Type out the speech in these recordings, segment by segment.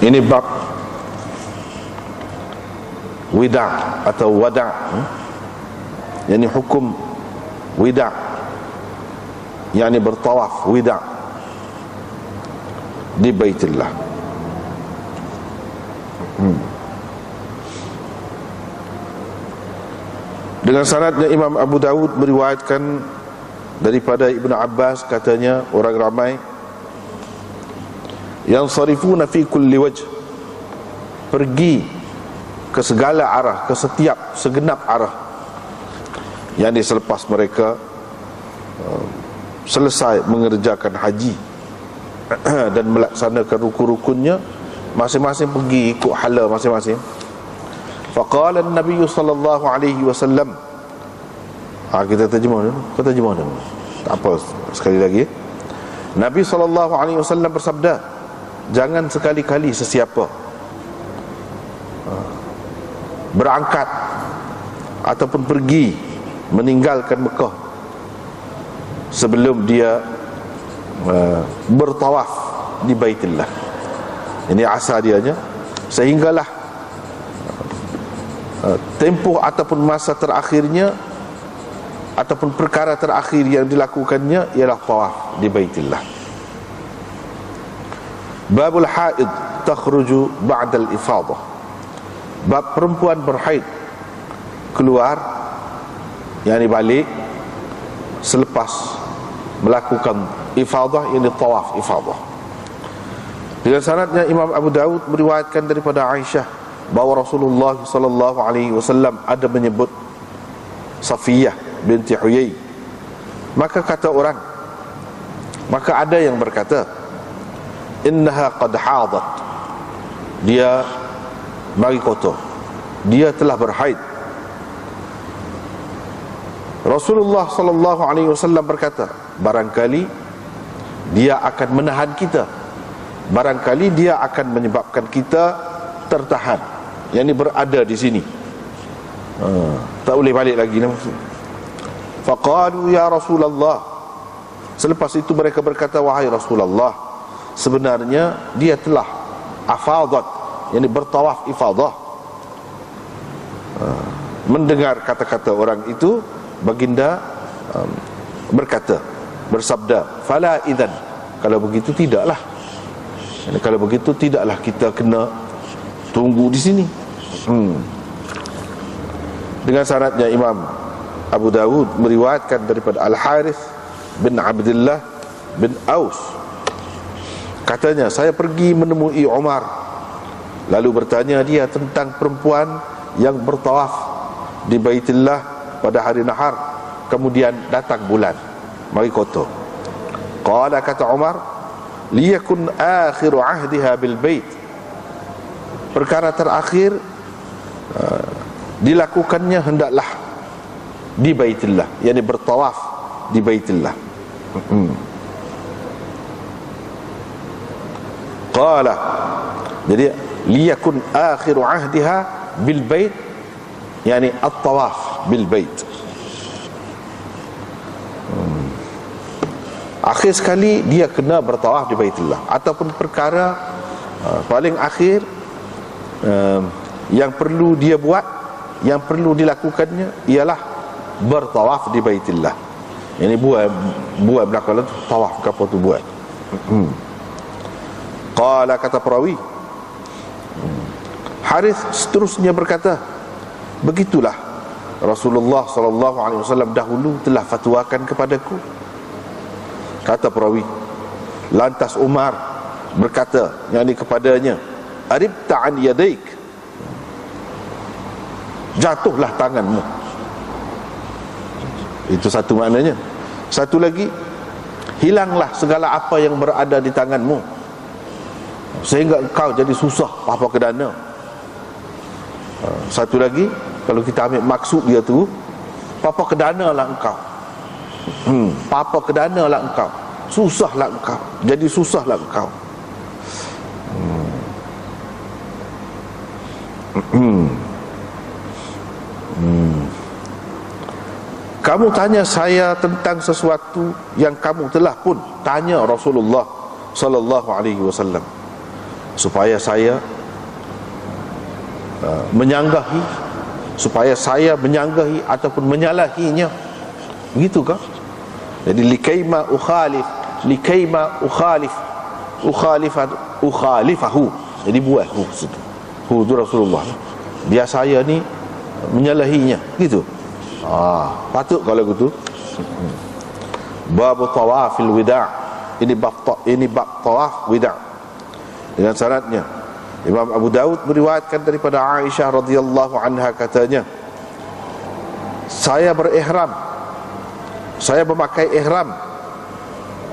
Ini bab wida' atau wada', yakni hukum wida', yakni bertawaf wida' di Baitullah. Dengan sanadnya Imam Abu Dawud meriwayatkan daripada Ibnu Abbas, katanya orang ramai yang sarifuna fi kulli wajh, pergi ke segala arah, ke setiap segenap arah, yakni selepas mereka selesai mengerjakan haji dan melaksanakan rukun-rukunnya, masing-masing pergi ikut hala masing-masing. Faqala an-nabiy sallallahu alaihi wasallam, kita terjemah dulu. Kau terjemah dulu. Tak apa, sekali lagi. Nabi sallallahu alaihi wasallam bersabda, jangan sekali-kali sesiapa berangkat ataupun pergi meninggalkan Mekah sebelum dia bertawaf di Baitullah. Ini asal dianya, sehinggalah tempoh ataupun masa terakhirnya ataupun perkara terakhir yang dilakukannya ialah tawaf di Baitullah. Babul haid takhruju ba'dal ifadah. Bab perempuan berhaid keluar, yakni balik selepas melakukan ifadah, yakni tawaf ifadah. Dengan sanadnya Imam Abu Dawud meriwayatkan daripada Aisyah bahawa Rasulullah sallallahu alaihi wasallam ada menyebut Safiyah binti Huyai. Maka ada yang berkata, innaha qad hadat, dia bagi kotor, dia telah berhaid. Rasulullah sallallahu alaihi wasallam berkata, barangkali dia akan menahan kita, barangkali dia akan menyebabkan kita tertahan, yakni berada di sini, tak boleh balik lagi. Faqalu ya Rasulullah, selepas itu mereka berkata, wahai Rasulullah, sebenarnya dia telah afadat, yakni bertawaf ifadah. Mendengar kata-kata orang itu, baginda bersabda, fala idzan, kalau begitu tidaklah, yani kalau begitu tidaklah kita kena tunggu di sini. Dengan sanadnya Imam Abu Dawud meriwayatkan daripada Al-Harith bin Abdullah bin Aus, katanya, saya pergi menemui Umar, lalu bertanya dia tentang perempuan yang bertawaf di Baitullah pada hari nahar, kemudian datang bulan, mari kotor. Qala, kata Umar, liyakun akhiru ahdiha bil bait, perkara terakhir dilakukannya hendaklah di Baitullah, yakni bertawaf di Baitullah. Qala, jadi liyakun akhiru ahdiha bil bait, yakni at-tawaf bil bait. Akhir sekali dia kena bertawaf di Baitullah, ataupun perkara paling akhir yang perlu dia buat, yang perlu dilakukannya ialah bertawaf di Baitullah. Ini buat belakang tu tawaf ke apa tu buat. Qala, kata perawi, Harith seterusnya berkata, begitulah Rasulullah sallallahu alaihi wasallam dahulu telah fatwakan kepadaku. Kata perawi, lantas Umar berkata, yakni kepadanya, aribta an yadaik, jatuhlah tanganmu. Itu satu maknanya. Satu lagi, hilanglah segala apa yang berada di tanganmu, sehingga engkau jadi susah apa kedana. Satu lagi, kalau kita ambil maksud dia tu, apa kedana lah engkau, apa kedana lah engkau, susahlah engkau, jadi susahlah engkau. Kamu tanya saya tentang sesuatu yang kamu telah pun tanya Rasulullah sallallahu alaihi wasallam. supaya saya menyanggahi, supaya saya menyanggahi ataupun menyalahinya, begitu kah? Jadi likaima ukhalifahu, jadi buat situ. Itu Rasulullah, biar saya ni menyalahinya, gitu. Patut kalau gitu. Bab tawafil wida', ini bab tawaf wida' dengan syaratnya. Imam Abu Daud meriwayatkan daripada Aisyah radhiyallahu anha, katanya, saya berihram, saya memakai ihram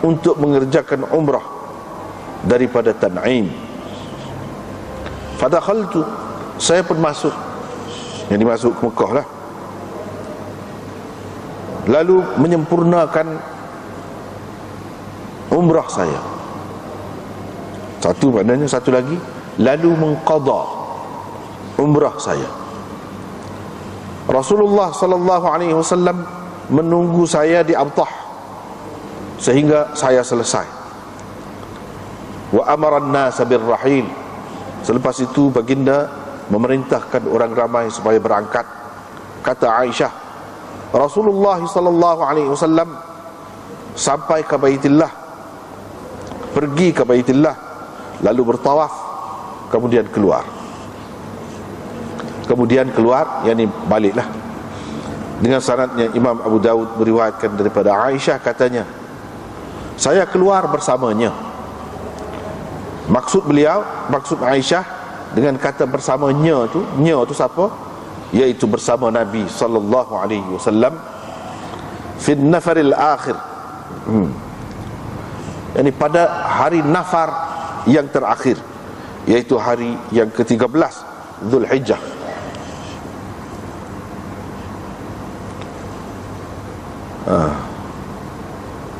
untuk mengerjakan umrah daripada Tan'im. Fadakhaltu, saya pun masuk, yang dimasuk ke Mekah lah, lalu menyempurnakan umrah saya. Satu maknanya, satu lagi, lalu mengqada umrah saya. Rasulullah sallallahu alaihi wasallam menunggu saya di Abtah sehingga saya selesai. Wa amara an-nas birrahil, selepas itu baginda memerintahkan orang ramai supaya berangkat. Kata Aisyah, Rasulullah sallallahu alaihi wasallam sampai ke Baitillah, pergi ke Baitillah, lalu bertawaf, kemudian keluar, yakni baliklah. Dengan sanadnya Imam Abu Daud meriwayatkan daripada Aisyah, katanya, saya keluar bersamanya. Maksud Aisyah dengan kata bersamanya tu, nya tu siapa? Iaitu bersama Nabi sallallahu alaihi wasallam fi nafaril akhir, yakni pada hari nafar yang terakhir, iaitu hari yang ke-13 Zulhijjah.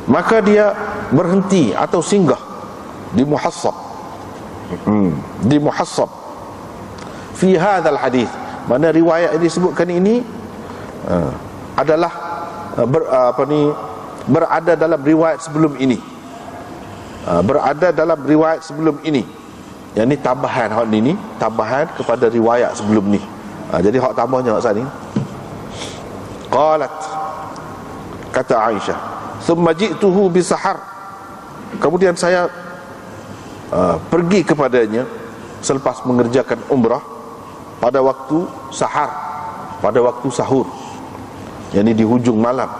Maka dia berhenti atau singgah di Muhassab, fi hadzal hadis, mana riwayat yang disebutkan ini adalah berada dalam riwayat sebelum ini, yang ni tambahan, hak ni tambahan kepada riwayat sebelum ni. Jadi hak tambahnya hak sini. Qalat, kata Aisyah, thumma ji'tuhu bisahar, kemudian saya pergi kepadanya selepas mengerjakan umrah pada waktu sahar, pada waktu sahur, yakni di hujung malam.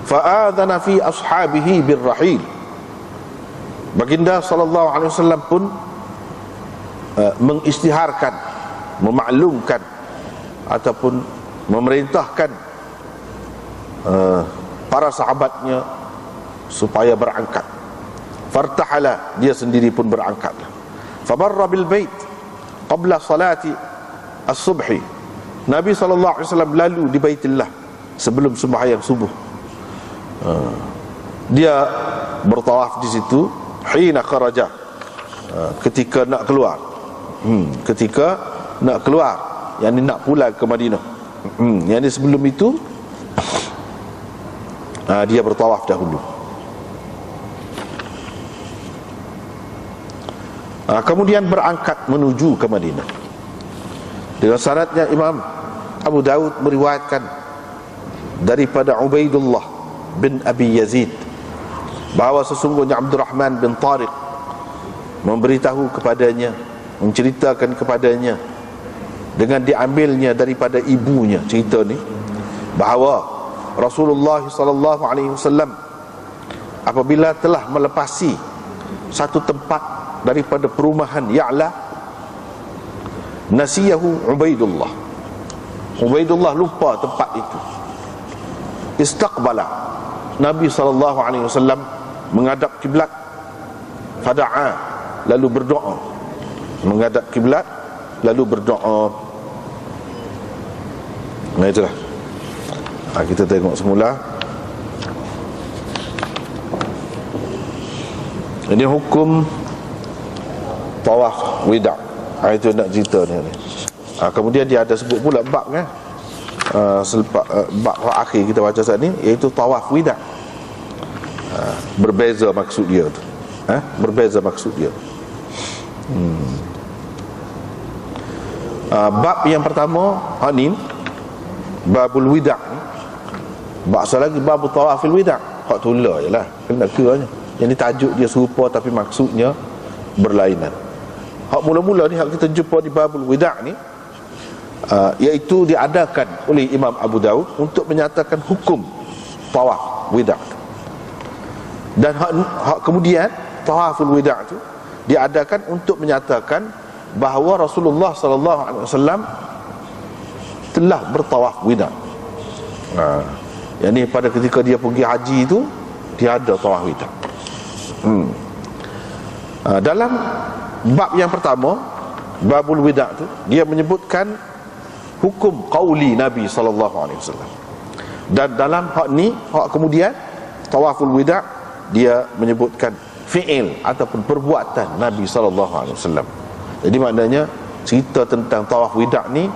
Fa'adhana fi ashabihi birrahil, baginda sallallahu alaihi wasallam pun mengisytiharkan, memaklumkan ataupun memerintahkan para sahabatnya supaya berangkat. Fartahala, dia sendiri pun berangkat. Famarra bil bait qabla salati as-subhi, Nabi sallallahu alaihi wasallam lalu di Baitillah sebelum sembahyang subuh. Dia bertawaf di situ hina kharaja, ketika nak keluar, yakni nak pulang ke Madinah. Yakni sebelum itu dia bertawaf dahulu. Kemudian berangkat menuju ke Madinah. Dengan sanadnya Imam Abu Daud meriwayatkan daripada Ubaidullah bin Abi Yazid bahawa sesungguhnya Abdurrahman bin Tariq memberitahu kepadanya, menceritakan kepadanya dengan diambilnya daripada ibunya cerita ni, bahawa Rasulullah sallallahu alaihi wasallam apabila telah melepasi satu tempat daripada perumahan Ya'la, nasiyahu Ubaidullah lupa tempat itu. Istaqbala, Nabi sallallahu alaihi wasallam menghadap kiblat, fada'a, lalu berdoa, menghadap kiblat lalu berdoa. Nah itulah. Kita tengok semula. Ini hukum tawaf wida'. Itu nak cerita ni. Kemudian dia ada sebut pula bab kan. Bab akhir kita baca saat ni, iaitu tawaf wida'. Berbeza maksud dia tu. Berbeza maksud dia. Bab yang pertama ni babul wida'. Bahasa lagi babul tawafil wida'. Hak tula jelah, kena keanya. Yang ni tajuk dia serupa tapi maksudnya berlainan. Hak mula-mula ni hak kita jumpa di babul wida' ni, iaitu diadakan oleh Imam Abu Daud untuk menyatakan hukum tawaf wida'. Dan hak kemudian tawaful wida' tu diadakan untuk menyatakan bahawa Rasulullah sallallahu alaihi wasallam telah bertawaf wida'. Yang ni pada ketika dia pergi haji tu, dia ada tawaf wida'. Dalam bab yang pertama, babul wida' tu, dia menyebutkan hukum qauli Nabi sallallahu alaihi wasallam. Dan dalam hak ni, hak kemudian tawaful wida', dia menyebutkan fi'il ataupun perbuatan Nabi sallallahu alaihi wasallam. Jadi maknanya cerita tentang tawaf wida' ni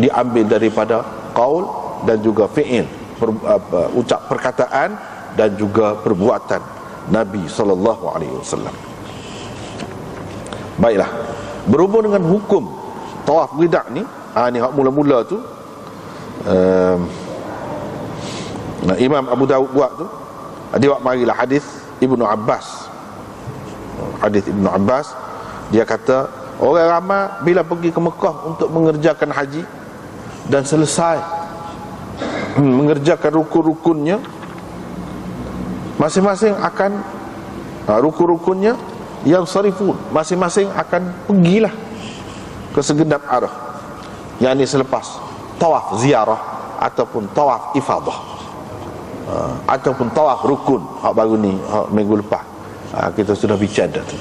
diambil daripada qaul dan juga fi'il, ucap perkataan dan juga perbuatan Nabi sallallahu alaihi wasallam. Baiklah, berhubung dengan hukum tawaf wida' ni, ni hak mula-mula tu Imam Abu Daud buat tu, dia buat marilah hadis Ibnu Abbas. Hadis Ibnu Abbas, dia kata orang ramai bila pergi ke Mekah untuk mengerjakan haji dan selesai mengerjakan rukun-rukunnya, masing-masing akan rukun-rukunnya yang sarifun, masing-masing akan pergilah ke segenap arah, yakni selepas tawaf ziarah ataupun tawaf ifadah, ataupun tawaf rukun. Hak baru ni, hak minggu lepas kita sudah bicara tu.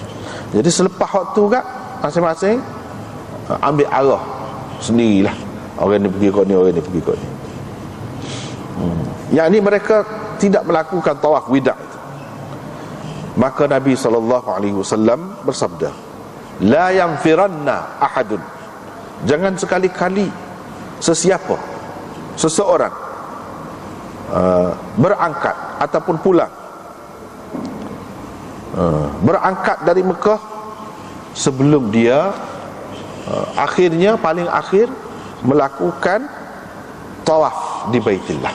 Jadi selepas hak tu kan, masing-masing ambil arah sendirilah. Orang ni pergi kot ni, orang ni pergi kot ni. Yang ni mereka tidak melakukan tawaf wida' itu. Maka Nabi SAW bersabda, la yanfiranna ahadun, jangan sekali-kali seseorang berangkat ataupun pulang, berangkat dari Mekah sebelum dia akhirnya, paling akhir melakukan tawaf di Baitillah.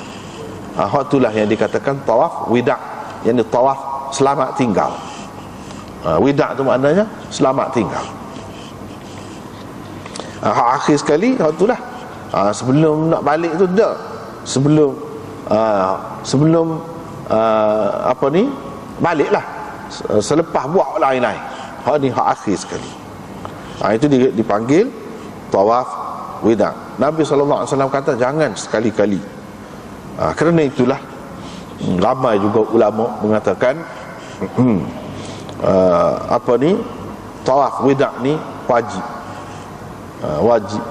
Hak itulah yang dikatakan tawaf wida', yakni tawaf selamat tinggal. Wida' tu maknanya selamat tinggal. Hak akhir sekali, hak itulah sebelum nak balik tu dah, sebelum baliklah, selepas buat lain-lain. Hak ni hak akhir sekali. Itu dipanggil tawaf wida'. Nabi SAW kata jangan sekali-kali. Kerana itulah ramai juga ulama mengatakan tawaf wida' ni wajib. Wajib.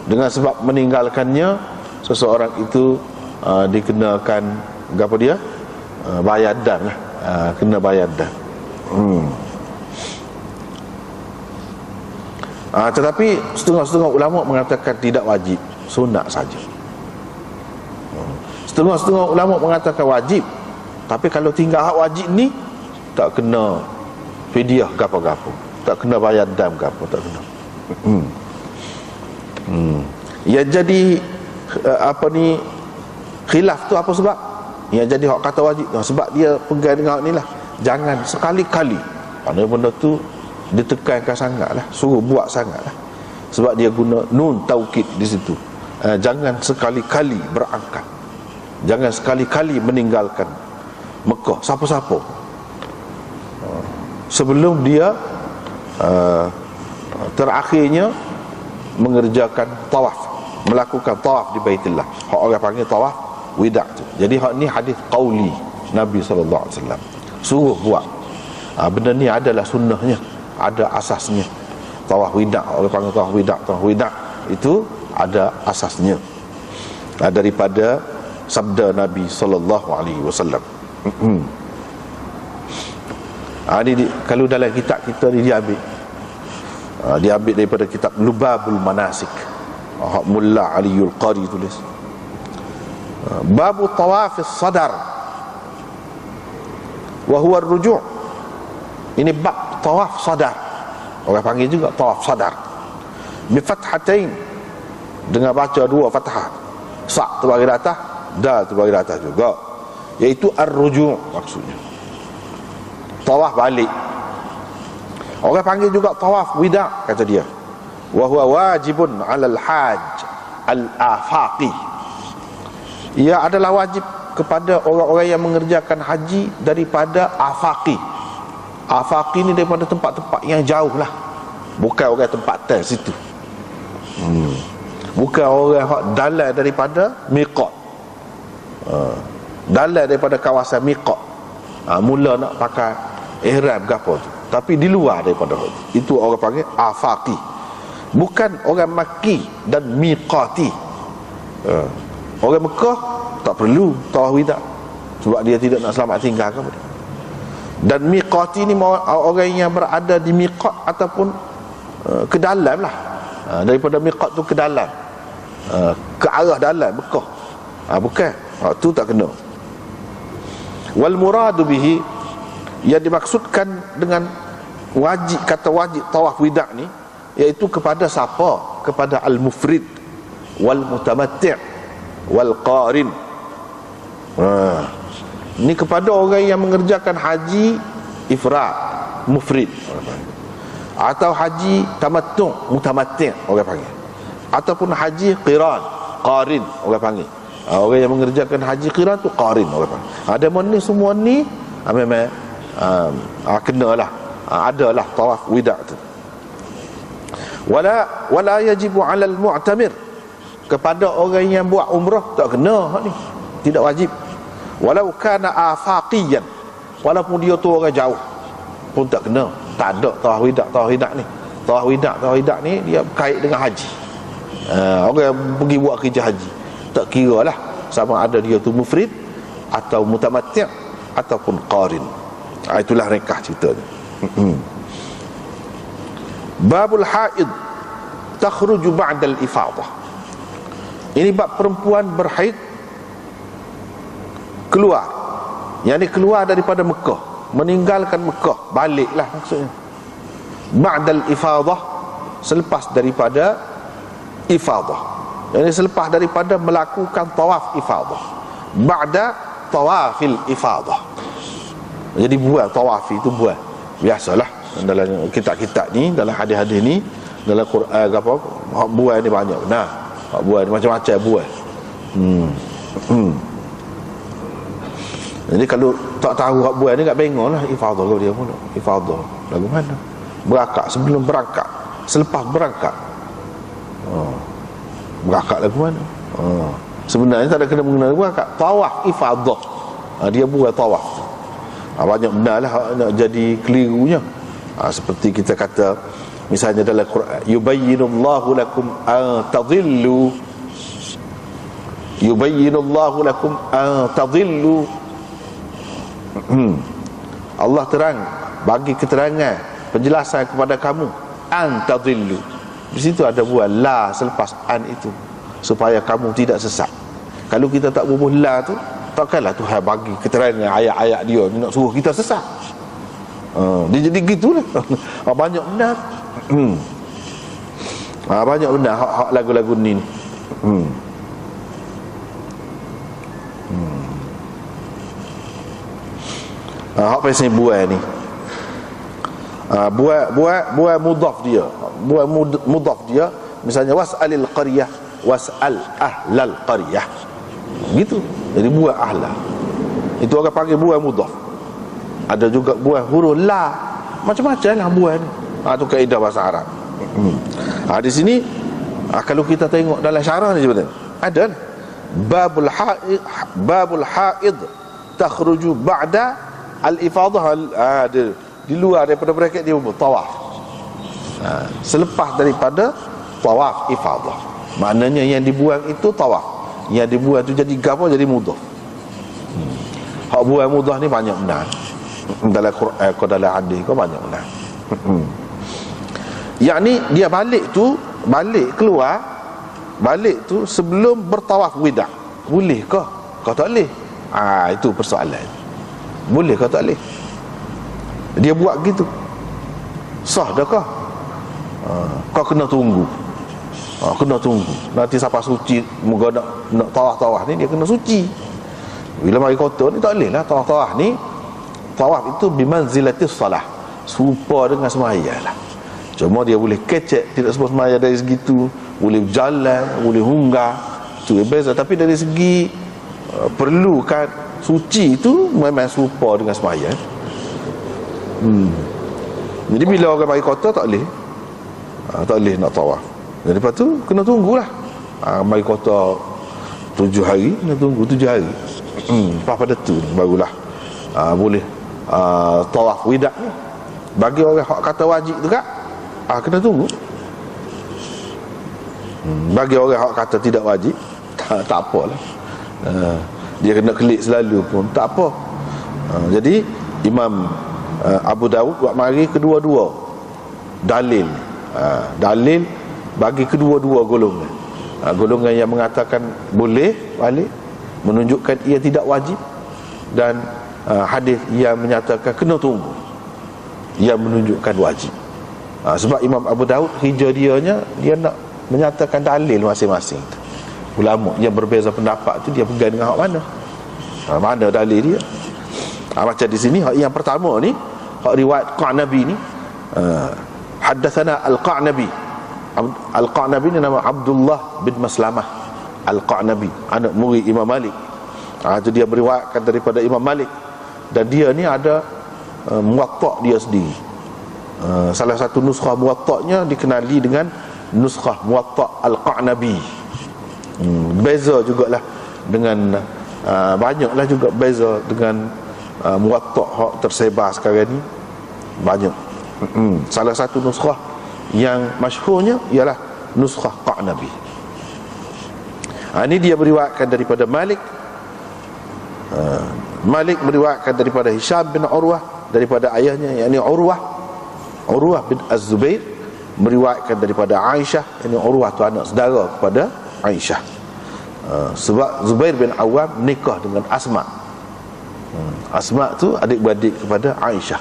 Dengan sebab meninggalkannya seseorang itu dikenakan apa dia? Bayar dan lah. Kena bayar dan. Tetapi setengah-setengah ulama mengatakan tidak wajib, sunat saja. Setengah-setengah ulama mengatakan wajib, tapi kalau tinggal hak wajib ni tak kena fidyah gapo-gapo, tak kena bayar dam gapo, tak kena. Ya jadi khilaf tu apa sebab? Ya jadi hak kata wajib sebab dia pegang dengan hak ni lah. Jangan sekali-kali, mana benda tu ditekankan sangatlah, suruh buat sangatlah, sebab dia guna nun taukid di situ. Jangan sekali-kali berangkat, jangan sekali-kali meninggalkan Mekah siapa-siapa sebelum dia terakhirnya mengerjakan tawaf, melakukan tawaf di Baitillah. Hak orang panggil tawaf wida' tu. Jadi hak ni hadis qauli Nabi SAW, suruh buat. Benda ni adalah sunnahnya, ada asasnya. Tawaf wida', orang panggil tawaf wida'. Tawaf wida' itu ada asasnya, daripada sabda Nabi SAW. Kalau dalam kitab kita ni diambil daripada kitab Lubabul Manasik, Mulla Aliul Qari tulis. Babu tawafis sadar wa huwa ar-ruju'. Ini bab tawaf sadar. Orang panggil juga tawaf sadar. Bi fathatain, dengan baca dua fathah. Sa tu bagi atas, dal tu bagi atas juga. Iaitu ar-ruju' maksudnya. Tawaf balik. Orang panggil juga tawaf wida' kata dia. Wa huwa wajibun 'alal hajj al-afaqi. Ia adalah wajib kepada orang-orang yang mengerjakan haji daripada afaqi. Afaqi ni daripada tempat-tempat yang jauh lah, bukan orang tempat situ. Bukan orang dalam daripada miqat, dalam daripada kawasan miqat, mula nak pakai ihram ke apa tu, tapi di luar daripada itu. Itu orang panggil afaqi. Bukan orang Makki dan miqati. Orang Mekah tak perlu tawaf wida' sebab dia tidak nak selamat tinggal ke apa. Dan miqati ni orang yang berada di miqat ataupun ke dalam lah, daripada miqat tu ke dalam, ke arah dalam Mekah, bukan tu tak kena. Wal muradu bihi, yang dimaksudkan dengan wajib, kata wajib tawaf wida' ni, iaitu kepada siapa? Kepada al-mufrid wal mutamatti' wal qarin. Ini kepada orang yang mengerjakan haji ifrad, mufrid atau haji tamattu', mutamatti' orang panggil, ataupun haji qiran, qarin orang panggil. Orang yang mengerjakan haji qiran tu qarin orang panggil. Ada mana semua ni memang kenalah, adalah tawaf wida' tu. Wala yajibu 'alal mu'tamir, kepada orang yang buat umrah tak kena hak ni, tidak wajib. Walau kana afaqiyan, walaupun dia tu orang jauh pun tak kena. Tak ada tawaf wida' ni. Tawaf wida' ni dia berkait dengan haji. Orang yang pergi buat kerja haji, tak kira lah sama ada dia tu mufrid atau mutamatti' ataupun qarin. Itulah ringkas ceritanya. Babul haid takhruju ba'dal ifadah. Ini bab perempuan berhaid keluar, yang ni keluar daripada Mekah, meninggalkan Mekah, baliklah maksudnya. Ba'dal ifadah, selepas daripada ifadah, yang ni selepas daripada melakukan tawaf ifadah. Ba'da tawafil ifadah, jadi buat tawaf itu buat biasalah. Dalam kitab-kitab ni, dalam hadis-hadis ni, dalam Quran apa, hak buat ni banyak. Nah, hak buat ni macam-macam buat. Jadi kalau tak tahu hak buat ni, kat bengok lah ifadah ke dia pun. Ifadah lagu mana? Berakak, sebelum berangkat, selepas berangkat. Berakak lagu mana? Sebenarnya tak ada kena mengenai berakak. Tawaf ifadah, dia buat tawaf. Banyak benar lah nak jadi kelirunya. Seperti kita kata misalnya dalam Quran, yubayyinullahu lakum an tadhillu, yubayyinullahu lakum an tadhillu. Allah terang, bagi keterangan, penjelasan kepada kamu, an tadhillu. Di situ ada buah la selepas an itu, supaya kamu tidak sesat. Kalau kita tak bubuh la tu, takkanlah Tuhan bagi keterangan ayat-ayat dia nak suruh kita sesat. Dia jadi gitulah. Banyak benar. Banyak benar hak lagu-lagu ni. Hak pasal buat ni, buat mudhaf dia, buat mudhaf dia. Misalnya was'alil qaryah, was'al ahlal qaryah, gitu. Jadi buat ahla, itu orang panggil buat mudhaf. Ada juga buat huruf la, macam-macam lah buat ni. Itu kaedah bahasa Arab. Di sini kalau kita tengok dalam syarah ni sebenarnya ada babul haid takhruju ba'da al-ifadah. Di luar daripada bracket dia tawaf, selepas daripada tawaf ifadah. Maknanya yang dibuang itu tawaf, yang dibuang itu jadi gapo, jadi mudhaf. Hak buang mudhaf ni banyak benar dalam Quran ko, dalam hadis ko, banyak benar. Yakni dia balik tu, balik keluar, balik tu sebelum bertawaf wida'. Boleh ke? Kau tak boleh. Itu persoalan. Boleh ke tak boleh? Dia buat gitu, sah adakah? Kau kena tunggu. Kena tunggu. Nanti siapa suci moga nak tawaf ni, dia kena suci. Bila mari kotor ni tak boleh lah. Tawaf ni, tawaf itu bimanzilatis salah, serupa dengan sembahyang lah. Cuma dia boleh kecek, tidak sebut sembahyang dari segitu, boleh jalan, boleh hunggah, itu beza. Tapi dari segi perlukan suci itu memang serupa dengan sembahyang. Jadi bila orang mari kotor tak boleh, tak boleh nak tawaf. Jadi lepas tu kena tunggulah. Mari kotor 7 hari, kena tunggu 7 hari. Lepas pada tu barulah boleh tawaf wida ni. Bagi orang hak kata wajib tu kak, kena tunggu. Bagi orang hak kata tidak wajib, tak apalah. Dia kena kelik selalu pun tak apa. Jadi Imam Abu Dawud buat mari kedua-dua dalil. Dalil bagi kedua-dua golongan. Golongan yang mengatakan boleh balik, menunjukkan ia tidak wajib, dan hadis yang menyatakan kena tunggu, yang menunjukkan wajib. Sebab Imam Abu Dawud hijrah dia nak menyatakan dalil masing-masing. Ulama yang berbeza pendapat tu dia pegang dengan hak mana? Mana dalil dia? Macam di sini hak yang pertama ni, hak riwayat Qanabi ni, haddatsana Al-Qanabi. Al-Qanabi ni nama Abdullah bin Maslamah Al-Qanabi, anak murid Imam Malik. Itu dia meriwayatkan daripada Imam Malik, dan dia ni ada muwatta' dia sendiri. Salah satu nuskhah muwatta'nya dikenali dengan nuskhah muwatta' Al-Qanabi. Beza jugalah dengan banyaklah juga beza dengan muwatta' hak tersebar sekarang ni, banyak. Salah satu nuskhah yang masyhurnya ialah nuskhah Qanabi. Ini dia meriwayatkan daripada Malik. Malik meriwayatkan daripada Hisham bin Urwah, daripada ayahnya yakni Urwah bin Az-Zubair, meriwayatkan daripada Aisyah, yakni Urwah tu anak saudara kepada Aisyah. Sebab Zubair bin Awam nikah dengan Asma. Asma tu adik-beradik kepada Aisyah.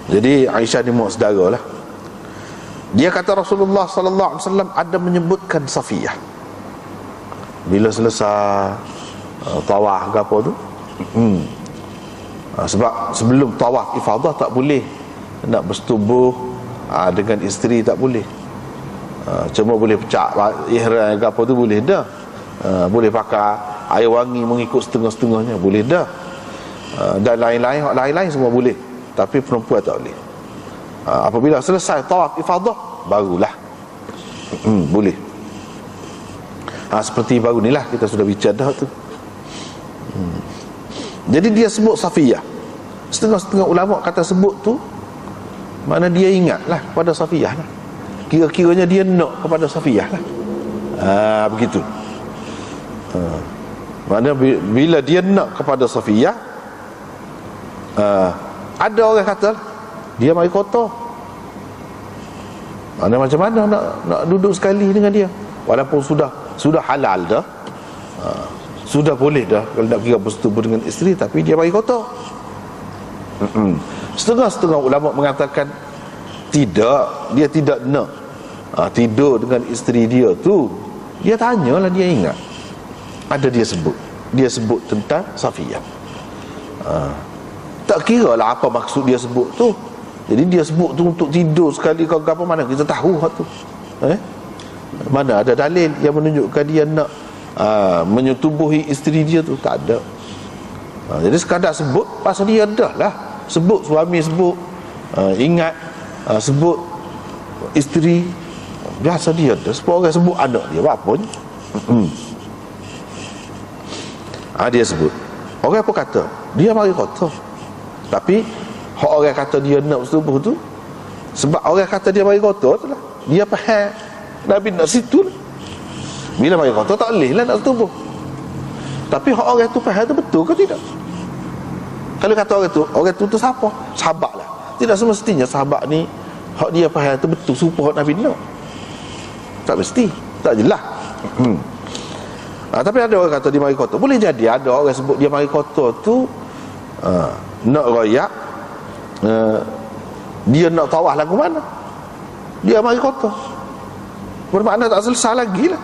Jadi Aisyah ni mak saudara lah. Dia kata Rasulullah sallallahu alaihi wasallam ada menyebutkan Safiyah bila selesai tawaf ke apa tu. Sebab sebelum tawaf ifadah tak boleh nak bersetubuh dengan isteri, tak boleh. Cuma boleh pecah ihram ke apa tu boleh dah. Boleh pakai air wangi mengikut setengah-setengahnya boleh dah. Dan lain-lain semua boleh, tapi perempuan tak boleh. Apabila selesai tawaf ifadah barulah boleh. Seperti baru ni lah kita sudah bicara dah tu. Jadi dia sebut Safiyah. Setengah-setengah ulama kata sebut tu mana dia ingatlah pada Safiyah lah. Kira-kiranya dia nak kepada Safiyah lah. Begitu. Mana bila dia nak kepada Safiyah, ada orang kata dia mari kotor. Mana macam mana nak duduk sekali dengan dia, walaupun sudah halal dah, sudah boleh dah kalau nak kira bersetubuh dengan isteri, tapi dia mari kotor. Setengah-setengah ulama mengatakan tidak, dia tidak nak tidur dengan isteri dia tu. Dia tanyalah, dia ingat, ada dia sebut tentang Safiyah. Tak kira lah apa maksud dia sebut tu. Jadi dia sebut tu untuk tidur sekali kau apa, mana kita tahu hak tu. Mana ada dalil yang menunjukkan dia nak menyetubuhi isteri dia tu? Tak ada. Jadi sekadar sebut pasal dia dah lah. Sebut suami, sebut ingat, sebut isteri, biasa dia dah. Sebab orang sebut anak dia apa pun. Dia sebut. Orang apa kata? Dia mari kotor. Tapi hak orang kata dia nak bersetubuh tu, sebab orang kata dia mari kotor tu lah, dia faham Nabi nak situ lah. Bila mari kotor tak boleh lah nak bersetubuh. Tapi hak orang tu faham tu betul ke tidak? Kalau kata orang tu siapa? Sahabat lah. Tidak semestinya sahabat ni hak dia faham tu betul serupa hak Nabi nak. Tak mesti, tak jelas. Tapi ada orang kata dia mari kotor. Boleh jadi ada orang sebut dia mari kotor tu nak royak dia nak tawaf lagu mana? Dia mari kota, bermakna tak selesai lagi lah.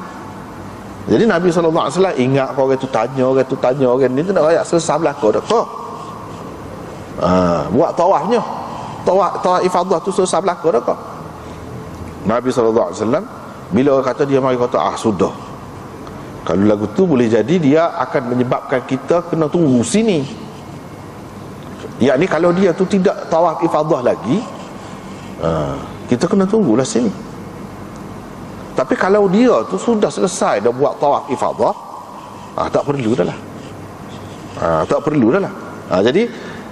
Jadi Nabi SAW ingat orang tu tanya orang ni tu nak rakyat selesai belakang dah kau. Buat tawafnya, tawaf ifadah tu selesai belakang dah kau. Nabi SAW bila orang kata dia mari kota, sudah, kalau lagu tu boleh jadi dia akan menyebabkan kita kena tunggu sini. Yakni kalau dia tu tidak tawaf ifadah lagi, kita kena tunggulah sini. Tapi kalau dia tu sudah selesai dah buat tawaf ifadah, tak perlu dah lah. Tak perlu dah lah. Jadi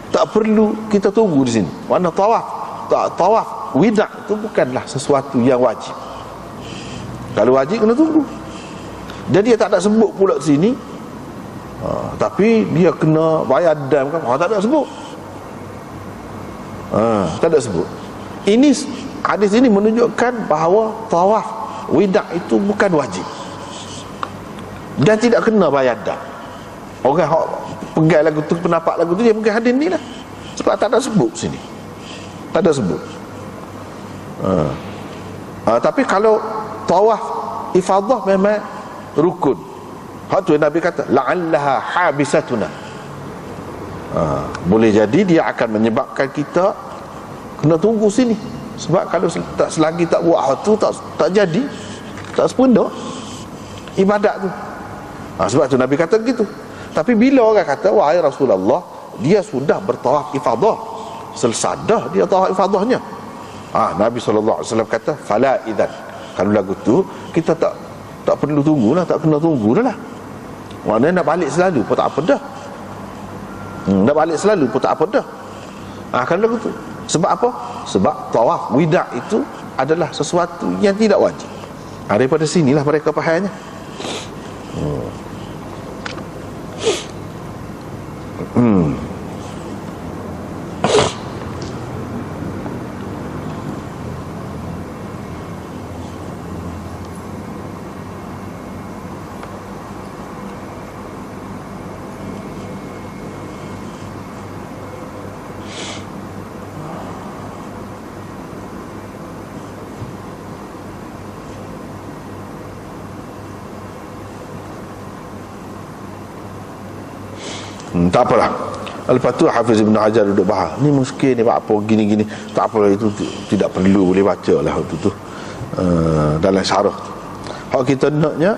tak perlu kita tunggu di sini. Mana tawaf wida' itu bukanlah sesuatu yang wajib. Kalau wajib kena tunggu. Jadi dia tak ada sebut pula di sini, tapi dia kena bayar dam kan? Tak ada sebut. Tak ada sebut. Ini hadis ini menunjukkan bahawa tawaf wida' itu bukan wajib dan tidak kena bayar dam. Orang pegang lagu tu, pendapat lagu tu, dia pegang hadis ni lah, sebab tak ada sebut sini, tak ada sebut. Tapi kalau tawaf ifadah memang rukun. Hak tu Nabi kata la'allaha habisatuna. Boleh jadi dia akan menyebabkan kita kena tunggu sini. Sebab kalau tak selagi tak buat hal tu, tak jadi, tak sempurna ibadat tu. Sebab tu Nabi kata gitu. Tapi bila orang kata, wahai Rasulullah, dia sudah bertawaf ifadah, selesai dah dia tawaf ifadahnya, Nabi SAW kata, fala idzan, kalau lagu tu kita tak perlu tunggulah, tak kena tunggu dah lah. Maknanya nak balik selalu pun tak apa dah. Nak balik selalu pun tak apa dah. Kalau lagu tu. Sebab apa? Sebab tawaf wida' itu adalah sesuatu yang tidak wajib. Daripada sinilah mereka fahamnya. Tak apalah. Lepas tu Hafiz Ibn Hajar duduk bahas, ni muskil ni apa gini-gini. Tak apalah, itu tidak perlu, boleh baca lah tu dalam syarah tu. Hak kita naknya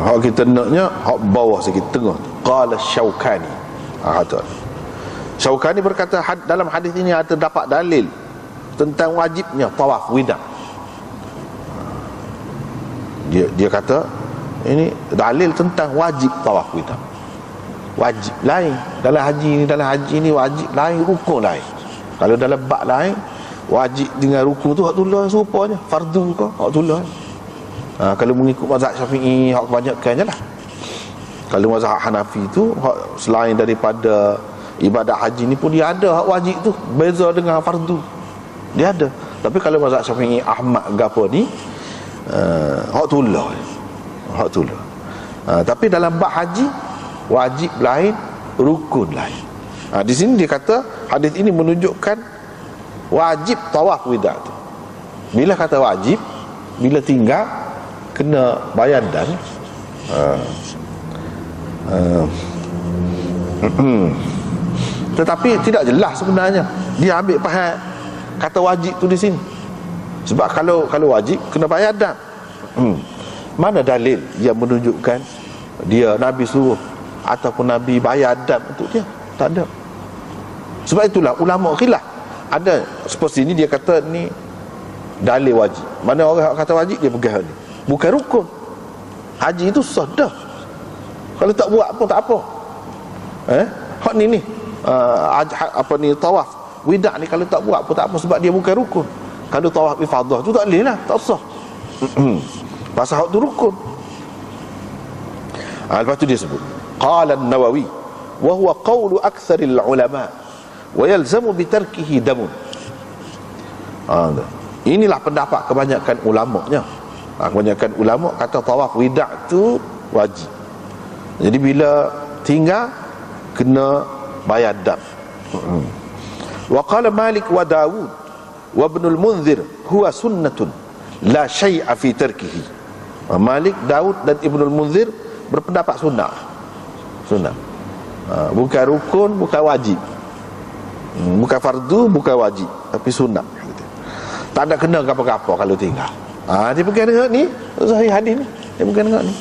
hak kita naknya hak bawah sikit, tengah. Qala Syaukani. Syaukani berkata dalam hadis ini ada dapat dalil tentang wajibnya tawaf wida'. Dia kata ini dalil tentang wajib tawaf wida'. Wajib lain, dalam haji ni wajib lain, rukun lain. Kalau dalam bab lain, wajib dengan rukun tu hak tulah serupanya, fardu ke hak tulah. Kalau mengikut mazhab Syafi'i, hak kebanyakannya lah. Kalau mazhab Hanafi tu hak selain daripada ibadat haji ni pun dia ada hak wajib tu, beza dengan fardu, dia ada. Tapi kalau mazhab Syafi'i, Ahmad gapo ni, hak tulah. Tapi dalam bab haji, wajib lain, rukun lain. Di sini dia kata hadis ini menunjukkan wajib tawaf wida' tu. Bila kata wajib, bila tinggal kena bayar dan tetapi tidak jelas sebenarnya dia ambil faham kata wajib tu di sini. Sebab kalau wajib kena bayar dan mana dalil yang menunjukkan dia Nabi suruh ataupun Nabi bayar dan untuk dia? Tak ada. Sebab itulah ulama khilaf. Ada seperti ini dia kata ni dalil wajib. Mana orang kata wajib dia pegang ni, bukan rukun. Haji itu sah dah. Kalau tak buat pun tak apa. Hak ni apa ni tawaf wida' ni kalau tak buat pun tak apa, sebab dia bukan rukun. Kalau tawaf ifadah tu tak boleh lah, tak sah. Pasal hak tu rukun. Lepas tu dia sebut qala an-Nawawi wa huwa qawlu aktsaril ulama wa yalzamu bi tarkihi damun. Inilah pendapat kebanyakan ulamanya, Kebanyakan ulama kata tawaf wida' tu wajib. Jadi bila tinggal kena bayar dam. Wa qala Malik wa Dawud wa Ibn al-Munzir huwa sunnatun la syai'a fi tarkihi. Malik, Daud dan Ibn al-Munzir berpendapat sunnah. Bukan rukun, bukan wajib, bukan fardu, bukan wajib, tapi sunnah. Tak ada kena apa-apa kalau tinggal. Dia pegang dengan ni sahih hadis ni, dia pegang dengan ni.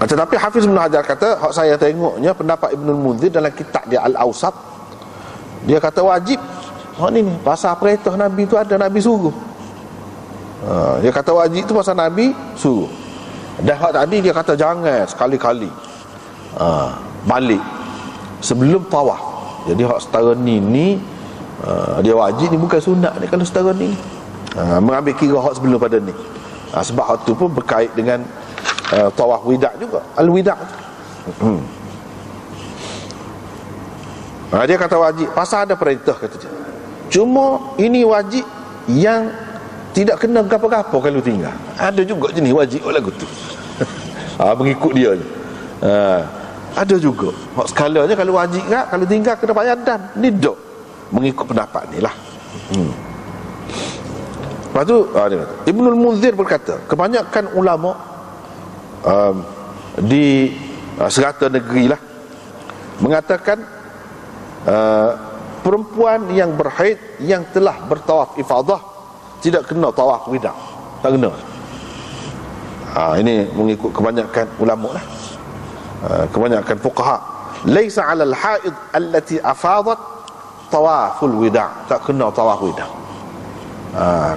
Tetapi Hafiz Ibn Hajar kata, hak saya tengoknya pendapat Ibn al-Munzir dalam kitab dia Al-Awsat, dia kata wajib. Hak ni pasal perintah Nabi tu ada, Nabi suruh. Dia kata wajib tu pasal Nabi suruh. Dan hak tadi dia kata jangan sekali-kali balik sebelum tawaf. Jadi hak setara ni dia wajib ni, bukan sunat ni kalau setara ni. Mengambil kira hak sebelum pada ni. Sebab hak tu pun berkait dengan tawaf wida' juga, al-wida'. Dia kata wajib pasal ada perintah, kata dia. Cuma ini wajib yang tidak kena gapo-gapo kalau tinggal. Ada juga jenis wajib lagu tu. Mengikut dia je. Ada juga hak skalanya kalau wajib kan, kalau tinggal kena bayar dam. Ni dok mengikut pendapat ni lah. Lepas tu dia kata, Ibnul Munzir berkata, kebanyakan ulama di serata negeri lah mengatakan perempuan yang berhaid yang telah bertawaf ifadah tidak kena tawaf wida', tak kena. Ini mengikut kebanyakan ulama lah, kebanyakan fuqaha. Laisa 'alal haid allati afadat tawaful wida', tak kena tawaf wida'.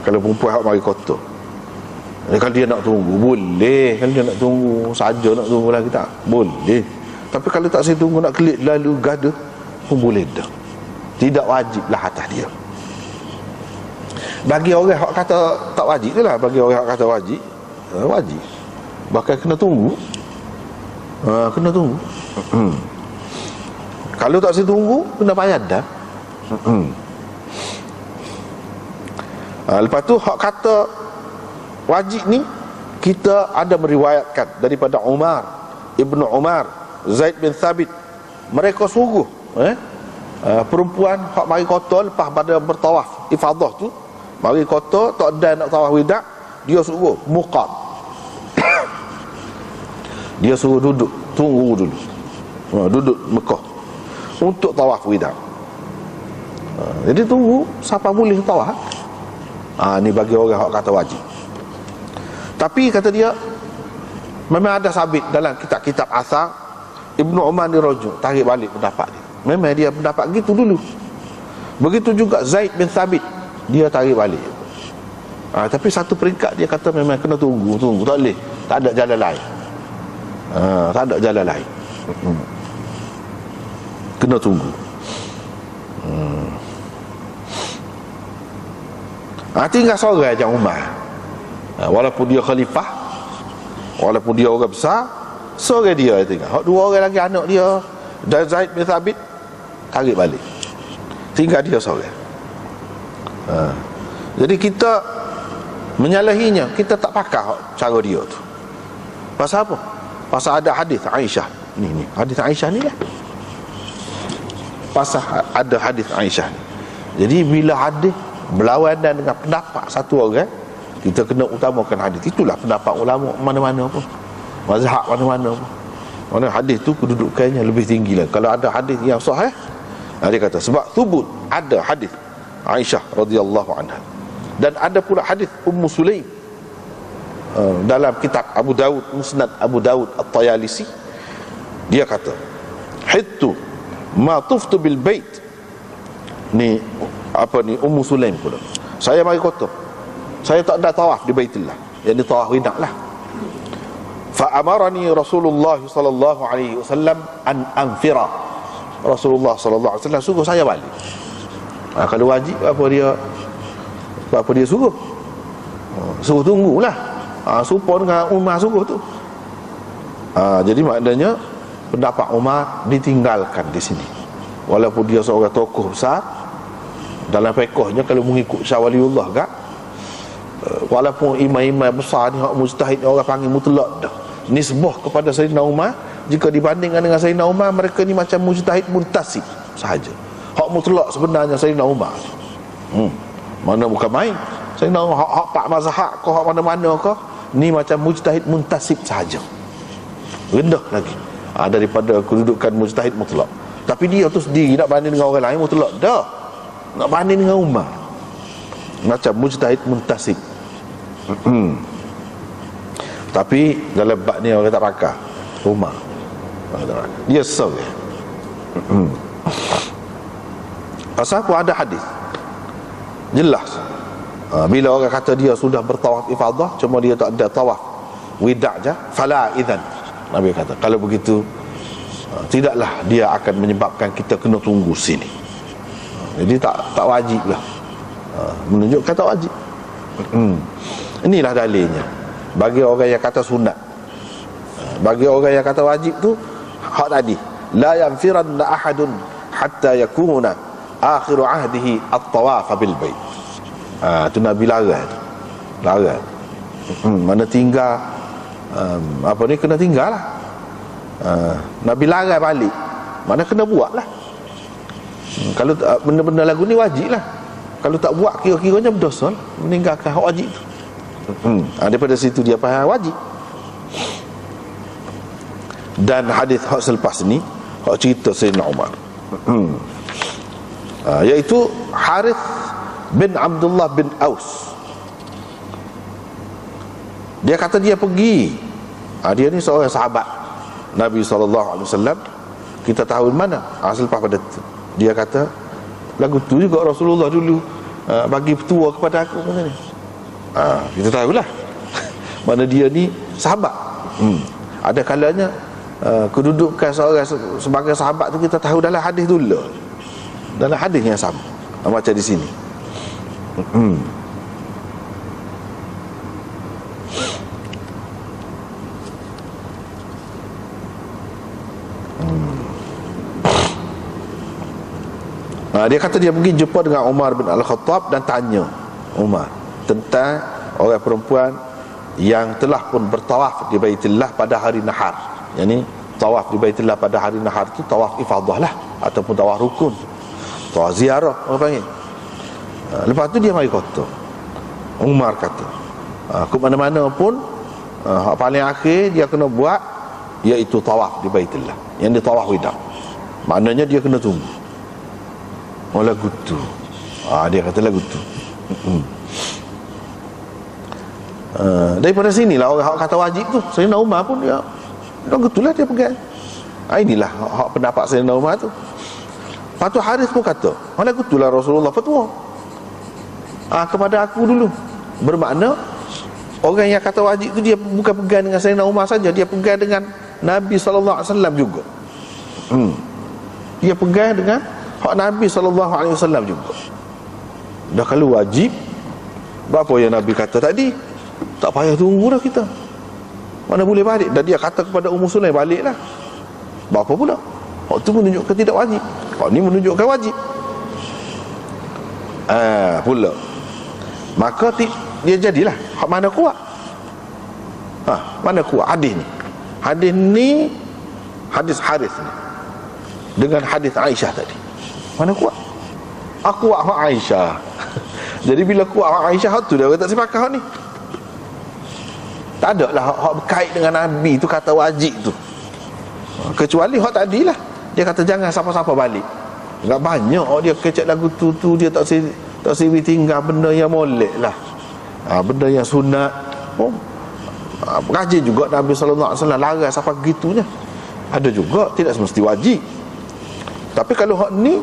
Kalau perempuan hak mari kotor, kalau dia nak tunggu boleh, kalau dia nak tunggu saja, nak tunggu lagi tak boleh. Tapi kalau tak saya tunggu nak kelik lalu gada pun boleh dah. Tidak wajib lah atas dia. Bagi orang hak kata tak wajib tu lah, bagi orang hak kata wajib, wajib. Bahkan kena tunggu. Kena tunggu. Kalau tak saya tunggu kena bayar dah. Lepas tu hak kata wajib ni kita ada meriwayatkan daripada Umar, Ibnu Umar, Zaid bin Thabit. Mereka suruh perempuan hak mari kotor lepas pada bertawaf ifadah tu, mari kotor tak ada nak tawaf wida', dia suruh muqam. Dia suruh duduk, tunggu dulu, duduk Mekah untuk tawaf wida'. Jadi tunggu siapa boleh tawaf. Ni bagi orang hak kata wajib. Tapi kata dia memang ada sabit dalam kitab-kitab asar, Ibnu Umar ni rujuk tarik balik pendapat dia. Memang dia pendapat gitu dulu. Begitu juga Zaid bin Thabit, dia tarik balik. Tapi satu peringkat dia kata memang kena tunggu, tak boleh, tak ada jalan lain. Tak ada jalan lain. Kena tunggu. Tinggal seorang je Umar. Walaupun dia khalifah, walaupun dia orang besar, seorang dia tinggal. Hak dua orang lagi anak dia dan Zaid bin Thabit tarik balik, tinggal dia seorang. Jadi kita menyalahinya, kita tak pakai cara dia tu. Pasal apa? Pasal ada hadis Aisyah. Ni hadis Aisyah ni lah. Pasal ada hadis Aisyah ni. Jadi bila hadis berlawanan dengan pendapat satu orang, kita kena utamakan hadis. Itulah pendapat ulama mana-mana pun, mazhab mana-mana pun. Mana hadis tu kedudukannya lebih tinggi lah. Kalau ada hadis yang sahih, dia kata sebab thubut ada hadis Aisyah radhiyallahu anha, dan ada pula hadis Ummu Sulaim dalam kitab Abu Daud, Musnad Abu Daud At-Tayalisi. Dia kata hittu ma tuftu bil bait. Ni apa ni, Ummu Sulaim pula, saya mari kota, saya tak ada tawaf di Baitullah, yang di tawaf wida' lah. Fa amarani Rasulullah sallallahu alaihi wasallam an anfira. Rasulullah sallallahu alaihi wasallam suruh saya balik. Kalau wajib apa dia suruh? Suruh tunggulah. Supaya dengan Umar suruh tu. Jadi maknanya pendapat Umar ditinggalkan di sini. Walaupun dia seorang tokoh besar, Dalam fiqhnya kalau mengikut Syah Waliullah kan, walaupun imam-imam besar ni hak mujtahid orang panggil mutlak dah. Nisbah kepada Sayyidina Umar, jika dibandingkan dengan Sayyidina Umar, mereka ni macam mujtahid muntasib sahaja. Hak mutlak sebenarnya Sayyidina Umar. Mana bukan main. Sayyidina Umar hak pak mazhab kau hak mana-mana kau, ni macam mujtahid muntasib sahaja. Rendah lagi daripada kedudukan mujtahid mutlak. Tapi dia tu sendiri nak banding dengan orang lain mutlak dah. Nak banding dengan Umar macam mujtahid muntasib. Tapi dalam bab ni orang tak pakar Umar. Dia sel dia. Pasal pun ada hadis jelas, bila orang kata dia sudah bertawaf ifadah, cuma dia tak ada tawaf wida' je, fala idzan. Nabi kata kalau begitu tidaklah dia akan menyebabkan kita kena tunggu sini. Jadi tak wajib lah, menunjukkan tak wajib. Inilah dalilnya bagi orang yang kata sunat. Bagi orang yang kata wajib tu hak tadi, la yanfiranna ahadun hatta yakuna akhiru ahdihi at-tawaf bil bait. Tu Nabi larang. Mana tinggal kena tinggal lah. Nabi larang balik, mana kena buat lah. Kalau benda-benda lagu ni wajib lah. Kalau tak buat kira-kiranya berdosa lah, meninggalkan hak wajib tu. Daripada situ dia faham wajib. Dan hadis hak selepas ni hak cerita Sayyidina Umar, iaitu Harith bin Abdullah bin Aus. Dia kata dia pergi, dia ni seorang sahabat Nabi SAW. Kita tahu mana selepas pada tu dia kata lagu tu juga Rasulullah dulu bagi petua kepada aku macam ni. Kita tahulah mana dia ni sahabat. Ada kalanya kedudukan seorang sebagai sahabat tu kita tahu dalam hadis dulu, dalam hadis yang sama macam di sini. Dia kata dia pergi jumpa dengan Umar bin Al-Khattab dan tanya Umar tentang orang perempuan yang telah pun bertawaf di Baitullah pada hari nahar. Yang ni tawaf di Baitullah pada hari nahar tu tawaf ifadah lah, ataupun tawaf rukun, tawaf ziarah orang panggil. Lepas tu dia mari kata, Umar kata, ke mana-mana pun paling akhir dia kena buat iaitu tawaf di Baitullah, yang dia tawaf wida'. Maknanya dia kena tunggu. Lagu tu dia kata lagu tu. Daripada sinilah orang kata wajib tu. Sayyidina Umar pun dia lagu tu lah dia pegang. Inilah hak pendapat Sayyidina Umar tu. Lepas tu Harith pun kata lagu tu lah Rasulullah fatwa kepada aku dulu. Bermakna orang yang kata wajib tu dia bukan pegang dengan Sayyidina Umar saja, dia pegang dengan Nabi SAW juga. Dia pegang dengan hak Nabi SAW juga. Dah kalau wajib, berapa yang Nabi kata tadi, tak payah tunggu dah kita. Mana boleh balik. Dan dia kata kepada Ummu Sulaim, baliklah. Berapa pula? Hak tu menunjukkan tidak wajib, hak ni menunjukkan wajib. Pula maka dia jadilah hak mana kuat. Mana kuat hadis ni. Hadis ni, hadis Harith ni dengan hadis Aisyah tadi, mana kuat? Aku kuat hak Aisyah. Jadi bila kuat hak Aisyah, hak tu dah orang tak sepakat hak ni. Tak ada lah hak berkait dengan Nabi tu kata wajib tu, kecuali hak tadi lah. Dia kata jangan siapa-siapa balik. Tak banyak dia kecek lagu tu dia tak siri tinggal benda yang molek lah, benda yang sunat. Rajin juga Nabi SAW larang sampai gitunya. Ada juga tidak semesti wajib. Tapi kalau hak ni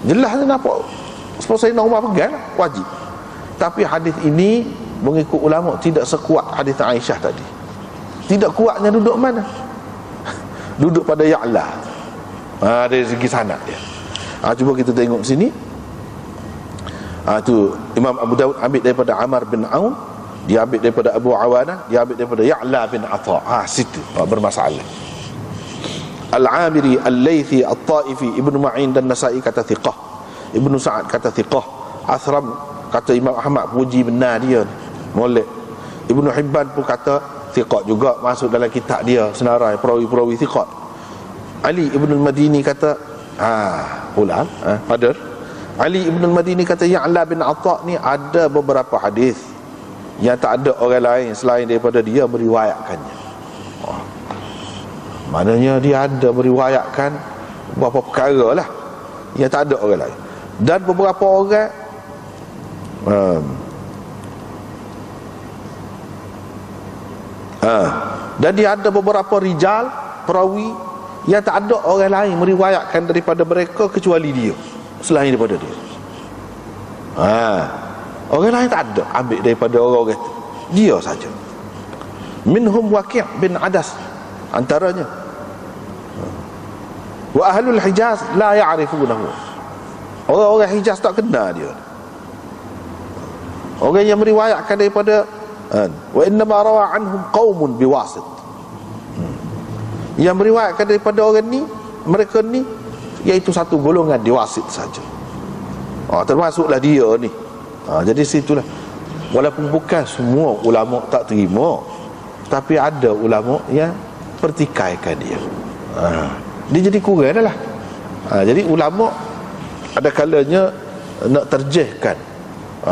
jelas dia nampak seperti Sayyidina Umar pegang wajib. Tapi hadis ini mengikut ulama tidak sekuat hadis Aisyah tadi. Tidak kuatnya duduk mana? Duduk pada Ya'la. Dari segi sanad dia. Cuba kita tengok sini. Tu Imam Abu Dawud ambil daripada Amr bin Aun, dia ambil daripada Abu Awanah, dia ambil daripada Ya'la bin Atha. Situ bermasalah. Al-Amiri, Al-Laythi, Al-Ta'ifi, Ibnu Ma'in dan Nasa'i kata thiqah. Ibnu Sa'ad kata thiqah. Asram kata Imam Ahmad puji benar dia, molek. Ibnu Hibban pun kata thiqat juga, masuk dalam kitab dia senarai perawi-perawi thiqat. Ali Ibn al-Madini kata ada Ali Ibn al-Madini kata Ya'la bin Atha ni ada beberapa hadis yang tak ada orang lain selain daripada dia meriwayatkannya. Maknanya dia ada meriwayatkan beberapa perkara lah yang tak ada orang lain. Dan beberapa orang dan dia ada beberapa rijal perawi yang tak ada orang lain meriwayatkan daripada mereka kecuali dia, selain daripada dia. Orang lain tak ada ambil daripada orang itu, dia saja. Minhum Waqi' bin Adas antaranya. Wa ahlul Hijaz la ya'rifunahu. Orang-orang Hijaz tak kenal dia. Orang yang meriwayatkan daripada wa innama rawa anhum qaumun biwasit. Yang meriwayatkan daripada orang ni, mereka ni, iaitu satu golongan diwasit saja. Termasuklah dia ni. Jadi situlah, walaupun bukan semua ulama tak terima, tapi ada ulama yang pertikaikan dia. Dia jadi kurang dah lah. Jadi ulama ada kalanya nak terjehkan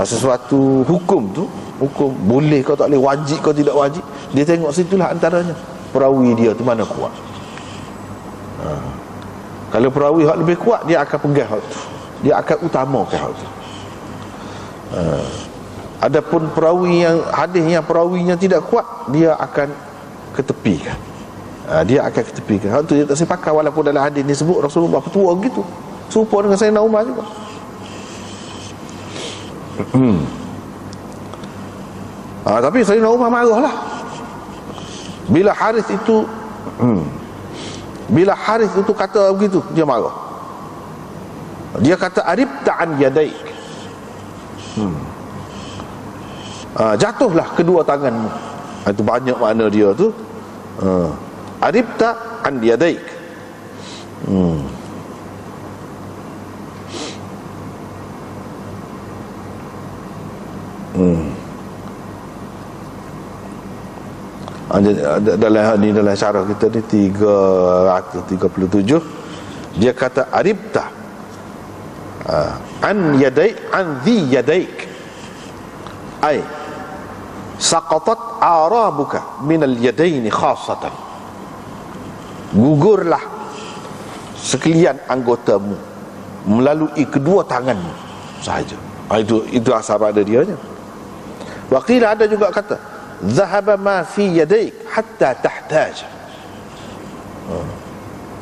sesuatu hukum tu, hukum boleh kau tak boleh, wajib kau tidak wajib, dia tengok situlah antaranya perawi dia tu mana kuat. Kalau perawi hak lebih kuat, dia akan pegang hak tu, dia akan utamakan hak tu. Adapun perawi yang hadis yang perawinya tidak kuat, dia akan ketepikan. Dia akan ketepikan. Hak tu dia tak sepakat, walaupun dalam hadis ni sebut Rasulullah petua gitu, serupa dengan Sayyidina Umar juga. Tapi Sayyidina Umar marahlah bila Harith itu kata begitu, dia marah. Dia kata aribta an yadaik, jatuhlah kedua tanganmu. Itu banyak makna dia tu. Aribta an yadaik. Dalam syarah kita ni 337, dia kata aribta an yadaik an dhi yadaik, ay saqatat arabuka min al yadaini khassatan, gugurlah sekalian anggotamu melalui kedua tanganmu sahaja. Itu asal pada dianya. Waqila ada juga kata zahaba ma fi yadaik hatta tahtaj,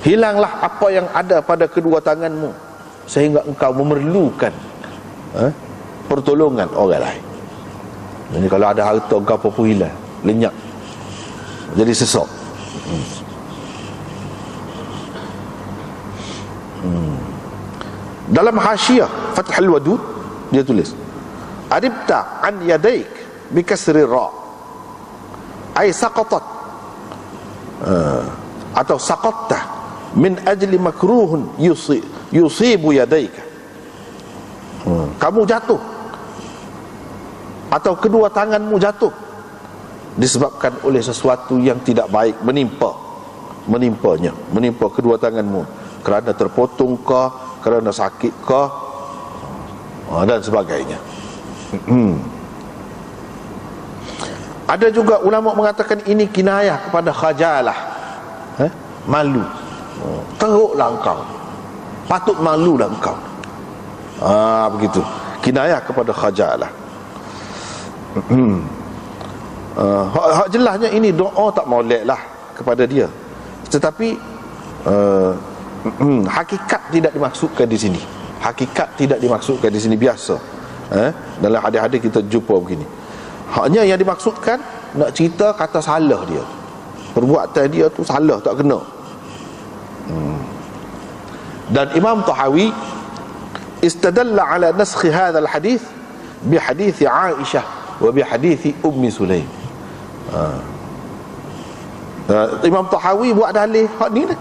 hilanglah apa yang ada pada kedua tanganmu sehingga engkau memerlukan pertolongan orang lain. Jadi kalau ada harta engkau apa hilang, lenyap, jadi sesak. Dalam hasyiah Fathul Wadud dia tulis aribta an yadaik bi kasri ra, ay saqatat atau saqatta min ajli makruhun yusibu yadaika, kamu jatuh atau kedua tanganmu jatuh disebabkan oleh sesuatu yang tidak baik menimpa kedua tanganmu, kerana terpotongkah, kerana sakitkah, dan sebagainya. Ada juga ulama mengatakan ini kinayah kepada khajalah, malu. Teruklah engkau, patut malulah engkau. Begitu, kinayah kepada khajalah. Hak jelasnya ini doa tak molek lah kepada dia, tetapi hakikat tidak dimaksudkan di sini. Hakikat tidak dimaksudkan di sini biasa. Dalam hadis-hadis kita jumpa begini. Hanya yang dimaksudkan nak cerita kata salah dia, perbuatan dia tu salah, tak kena. Dan Imam Tahawi istadalla ala naskhi hadha al-hadith bi hadith Aisyah wa bi hadith Ummi Sulaim. Imam Tahawi buat dalil hak ni dah.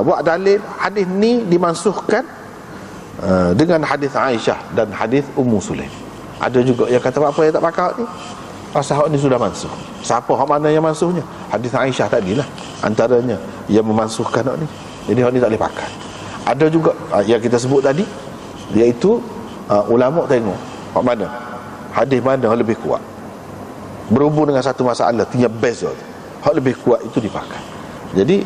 Buat dalil hadis ni dimansuhkan dengan hadis Aisyah dan hadis Ummu Sulaim. Ada juga yang kata apa yang tak pakai ni, pasal hak ni sudah mansuh. Siapa hak mana yang mansuhnya? Hadis Aisyah tadilah antaranya yang memansuhkan hak ni. Jadi hak ni tak boleh pakai. Ada juga yang kita sebut tadi, iaitu ulama tengok hak mana, hadis mana hak lebih kuat, berhubung dengan satu masalah, tinggal beza tu, hak lebih kuat itu dipakai. Jadi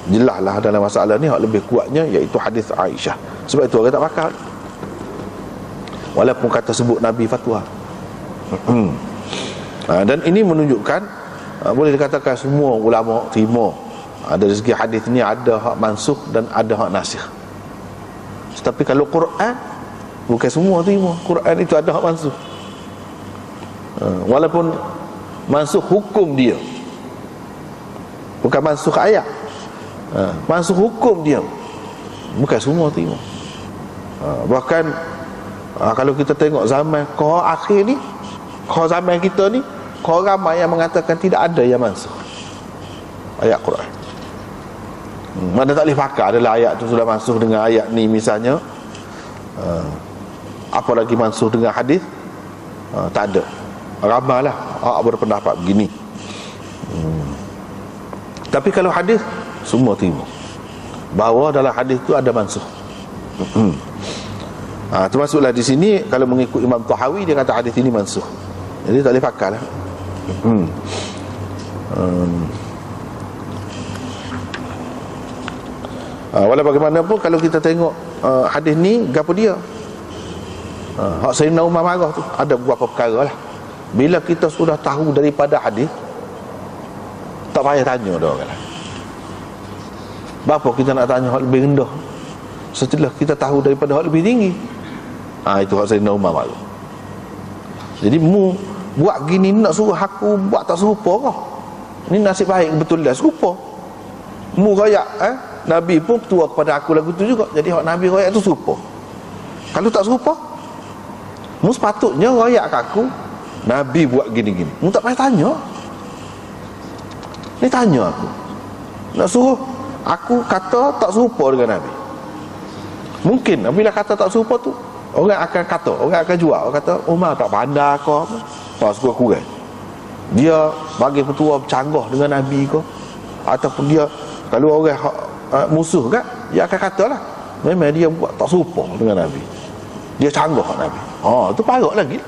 jelaslah dalam masalah ni hak lebih kuatnya iaitu hadis Aisyah. Sebab itu orang tak pakai, walaupun kata sebut Nabi fatwa. Dan ini menunjukkan boleh dikatakan semua ulama terima dari segi hadis ni ada hak mansukh dan ada hak nasikh. Tetapi kalau Quran, bukan semua terima. Quran itu ada hak mansukh, walaupun mansukh hukum dia, bukan mansukh ayat. Mansukh hukum dia, bukan semua terima. Bahkan kalau kita tengok zaman kau akhir ni, kau zaman kita ni, kau ramai yang mengatakan tidak ada yang mansukh ayat Quran. Mana tak boleh pakai adalah ayat tu sudah mansukh dengan ayat ni misalnya. Apa lagi mansukh dengan hadis? Tak ada. Ramailah berpendapat begini. Tapi kalau hadis, semua terima bahawa dalam hadis tu ada mansukh. Termasuklah di sini kalau mengikut Imam Tahawi, dia kata hadis ini mansukh, jadi tak boleh pakai lah. Walau bagaimanapun kalau kita tengok hadis ni, gapo dia hak Sayyidina Umar marah tu, ada beberapa perkara lah. Bila kita sudah tahu daripada hadis, tak payah tanya dah orang lain. Bapa kita nak tanya hak lebih rendah setelah kita tahu daripada hak lebih tinggi? Itu hak Sayyidina Umar marah. Jadi mu buat gini nak suruh aku buat tak serupa kau, ni nasib baik betul dah serupa. Mu royak Nabi pun tua kepada aku lagu tu juga, jadi hak Nabi royak tu serupa. Kalau tak serupa, mu sepatutnya royak kat aku Nabi buat gini-gini, mu tak payah tanya. Ni tanya aku, nak suruh aku kata tak serupa dengan Nabi. Mungkin bila kata tak serupa tu, orang akan kata, orang akan jual, orang kata Umar tak pandai kau apa, kurang-kurang dia bagi petua bercanggah dengan Nabi kau, ataupun dia kalau orang musuh kan, dia akan kata lah memang dia buat tak serupa dengan Nabi, dia canggah Nabi. Tu parut lagi.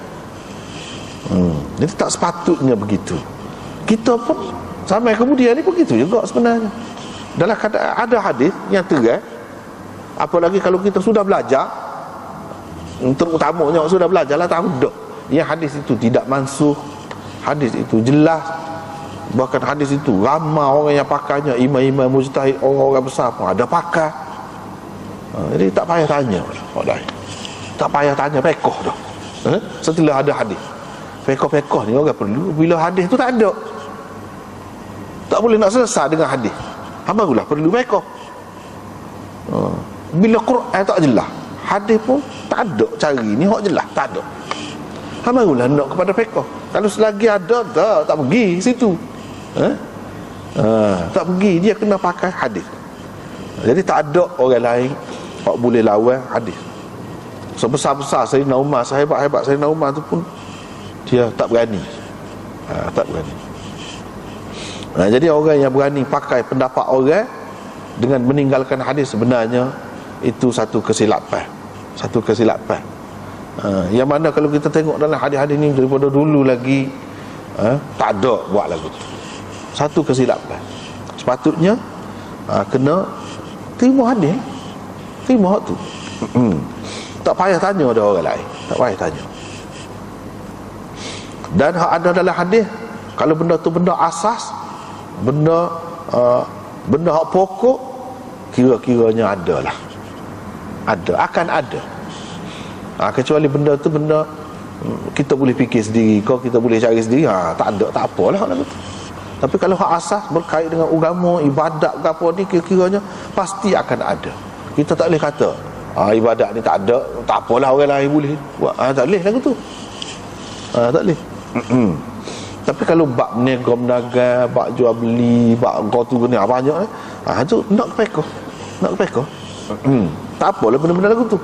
Jadi tak sepatutnya begitu. Kita pun sampai kemudian ni begitu juga sebenarnya. Dalam keadaan ada hadis yang terang, apalagi kalau kita sudah belajar, terutamanya sudah belajar lah, tahu dah yang hadis itu tidak mansukh, hadis itu jelas. Bahkan hadis itu ramai orang yang pakainya, imam-imam mujtahid, orang-orang besar pun ada pakai. Jadi tak payah tanya, tak payah tanya pekoh dah. Setelah ada hadis, pekoh-pekoh ni orang perlu. Bila hadis tu tak ada, tak boleh nak selesai dengan hadis, barulah perlu pekoh. Bila Quran tak jelas, hadis pun tak ada, cari ni hak jelas tak ada, barulah nak kepada pekoh. Kalau selagi ada tak pergi situ, tak pergi, dia kena pakai hadis. Jadi tak ada orang lain hak boleh lawan hadis. Sebesar-besar Sayyidina Umar, sahabat-sahabat Sayyidina Umar tu pun dia tak berani. Tak berani. Jadi orang yang berani pakai pendapat orang dengan meninggalkan hadis, sebenarnya itu satu kesilapan. Satu kesilapan. Yang mana kalau kita tengok dalam hadis-hadis ni daripada dulu lagi, tak ada buat lagu tu. Satu kesilapan. Sepatutnya kena terima hadis, terima hak tu. Tak payah tanya ada orang lain, tak payah tanya. Dan hak ada dalam hadis, kalau benda tu benda asas, benda hak pokok, kira-kiranya ada lah, akan ada. Kecuali benda tu benda kita boleh fikir sendiri, kau kita boleh cari sendiri, tak ada, tak apalah hak tu. Tapi kalau hak asas berkait dengan agama, ibadat ke apa ni, kira-kiranya pasti akan ada. Kita tak boleh kata ibadat ni tak ada, tak apalah orang lain boleh buat. Tak boleh lagu tu. Tak boleh. Tapi kalau bab niaga menaga, bab jual beli, bab kau tu ni banyak tu nak ke pekoh, nak ke pekoh. Tak apalah benda-benda lagu tu.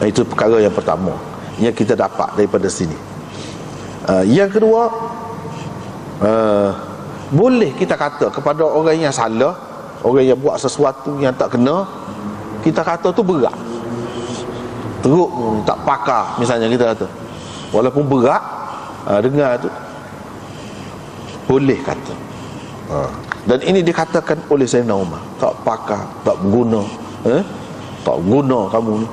Itu perkara yang pertama yang kita dapat daripada sini. Yang kedua, boleh kita kata kepada orang yang salah, orang yang buat sesuatu yang tak kena, kita kata tu berat, teruk, tak pakar, misalnya kita kata, walaupun berat, dengar tu boleh kata. Dan ini dikatakan oleh Sayyidina Umar, tak pakar, tak berguna, tak guna kamu ni,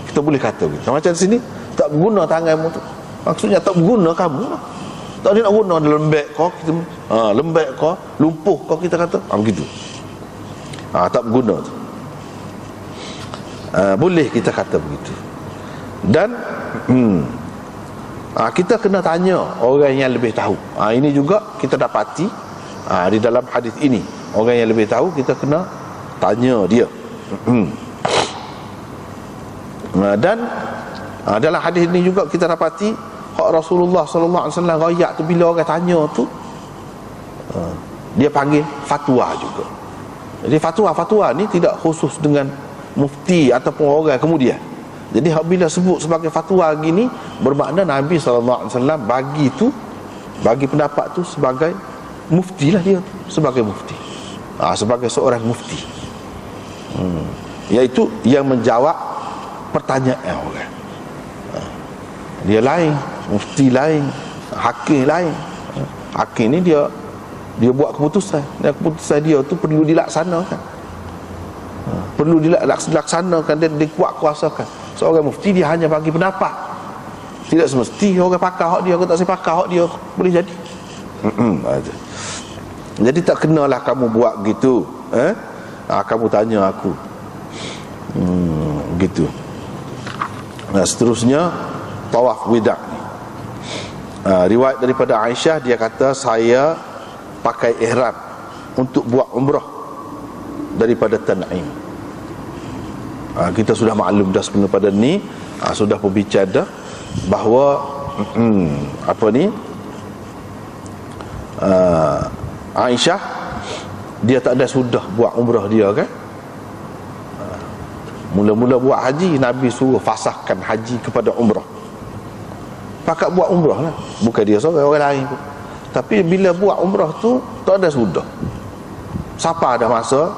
kita boleh kata gitu. Macam sini, tak berguna tanganmu tu, maksudnya tak berguna kamu lah. Tak ada nak guna, ada lembek kau, kita, lembek kau, lumpuh kau, kita kata begitu. Tak berguna tu. Boleh kita kata begitu. Dan kita kena tanya orang yang lebih tahu. Ini juga kita dapati di dalam hadis ini. Orang yang lebih tahu kita kena tanya dia. Dan dalam hadis ini juga kita dapati hak Rasulullah sallallahu alaihi wasallam royak tu, bila orang tanya tu, dia panggil fatwa juga. Jadi fatwa ni tidak khusus dengan mufti ataupun orang kemudian. Jadi bila sebut sebagai fatwa gini, bermakna Nabi sallallahu alaihi wasallam bagi pendapat tu sebagai mufti lah, dia sebagai mufti, sebagai seorang mufti, iaitu yang menjawab pertanyaan orang. Dia lain, mufti lain, hakim lain. Hakim ni dia buat keputusan, dan keputusan dia tu perlu dilaksanakan, perlu dilaksanakan dan dikuat kuasakan. Seorang mufti dia hanya bagi pendapat, tidak semesti orang pakar hak dia, orang tak saya pakar hak dia boleh jadi. Jadi tak kenalah kamu buat gitu, kamu tanya aku, gitu. Seterusnya tawaf wida' ni, riwayat daripada Aisyah, dia kata saya pakai ihram untuk buat umrah daripada Tan'im. Kita sudah maklum dah sebelum pada ni, sudah berbicara dah bahawa Aisyah dia tak ada sudah buat umrah dia kan. Mula-mula buat haji, Nabi suruh fasahkan haji kepada umrah. Pakat buat umrah lah, bukan dia seorang, orang lain pun. Tapi bila buat umrah tu tak ada sudah. Siapa ada masa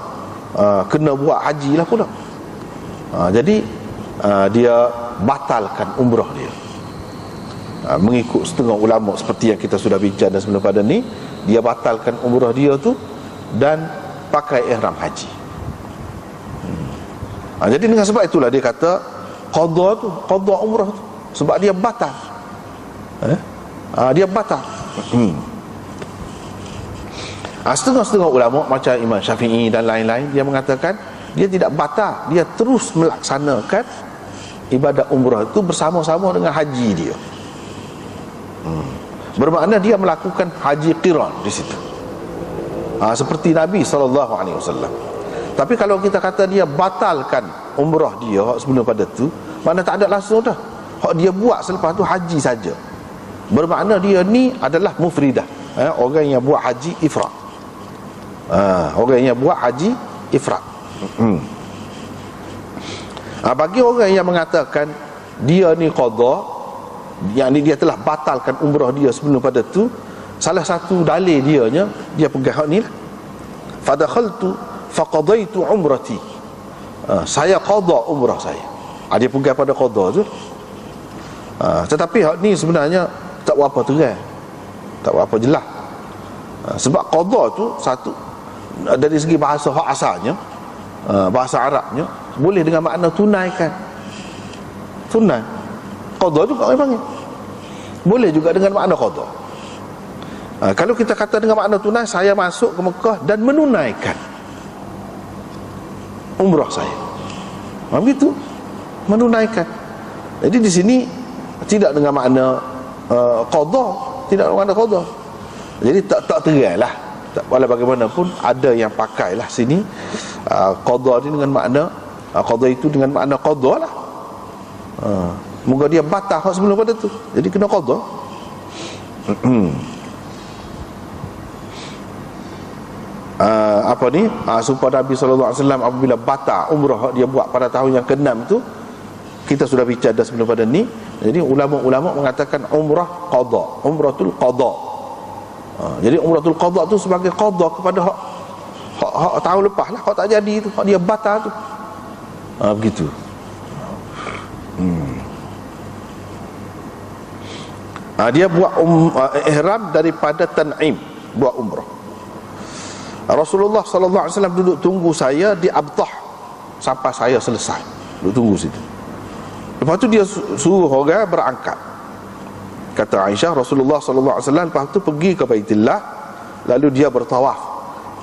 kena buat haji lah pula. Jadi dia batalkan umrah dia. Mengikut setengah ulama seperti yang kita sudah bincang dan sebelum pada ni, dia batalkan umrah dia tu dan pakai ihram haji. Jadi dengan sebab itulah dia kata qada umrah tu, sebab dia batal. Dia batal. Setengah-setengah ulama macam Imam Syafi'i dan lain-lain, dia mengatakan dia tidak batal, dia terus melaksanakan ibadat umrah itu bersama-sama dengan haji dia. Bermakna dia melakukan haji qiran di situ, seperti Nabi SAW. Tapi kalau kita kata dia batalkan umrah dia sebelum pada tu, mana tak ada langsung dah. Hak dia buat selepas tu haji saja. Bermakna dia ni adalah mufridah, orang yang buat haji ifrad. Orang yang buat haji ifrad. Bagi orang yang mengatakan dia ni qada, yang ni dia telah batalkan umrah dia sebelum pada tu, salah satu dalil dia pegang hak ni lah. Fadakhaltu faqadaitu umrati, saya qada umrah saya. Dia pegang pada qada tu. Tetapi hak ni sebenarnya tak berapa terang, tak berapa jelas. Sebab qada tu satu, dari segi bahasa hak asalnya, bahasa Arabnya boleh dengan makna tunaikan. Tunai. Qada tu orang panggil. Boleh juga dengan makna qada. Kalau kita kata dengan makna tunai, saya masuk ke Mekah dan menunaikan umrah saya. Begitu, menunaikan. Jadi di sini tidak dengan makna qada, tidak dengan makna qada. Jadi tak terang lah. Walau bagaimanapun ada yang pakailah sini qada ni dengan makna qada itu dengan makna qada lah. Moga dia batal hak sebelum pada tu, jadi kena qada. supaya Nabi SAW apabila batal umrah dia buat pada tahun yang ke-6 tu, kita sudah bicara dah sebelum pada ni. Jadi ulama-ulama mengatakan umrah qada, umratul qada. Jadi umratul qada tu sebagai qada kepada hak tahun lepas lah, hak tak jadi tu, hak dia batal tu. Begitu. Dia buat ihram daripada Tan'im, buat umrah. Rasulullah sallallahu alaihi wasallam duduk tunggu saya di Abtah sampai saya selesai. Duduk tunggu situ. Lepas tu dia suruh orang berangkat. Kata Aisyah, Rasulullah sallallahu alaihi wasallam lepas tu pergi ke Baitullah, lalu dia bertawaf.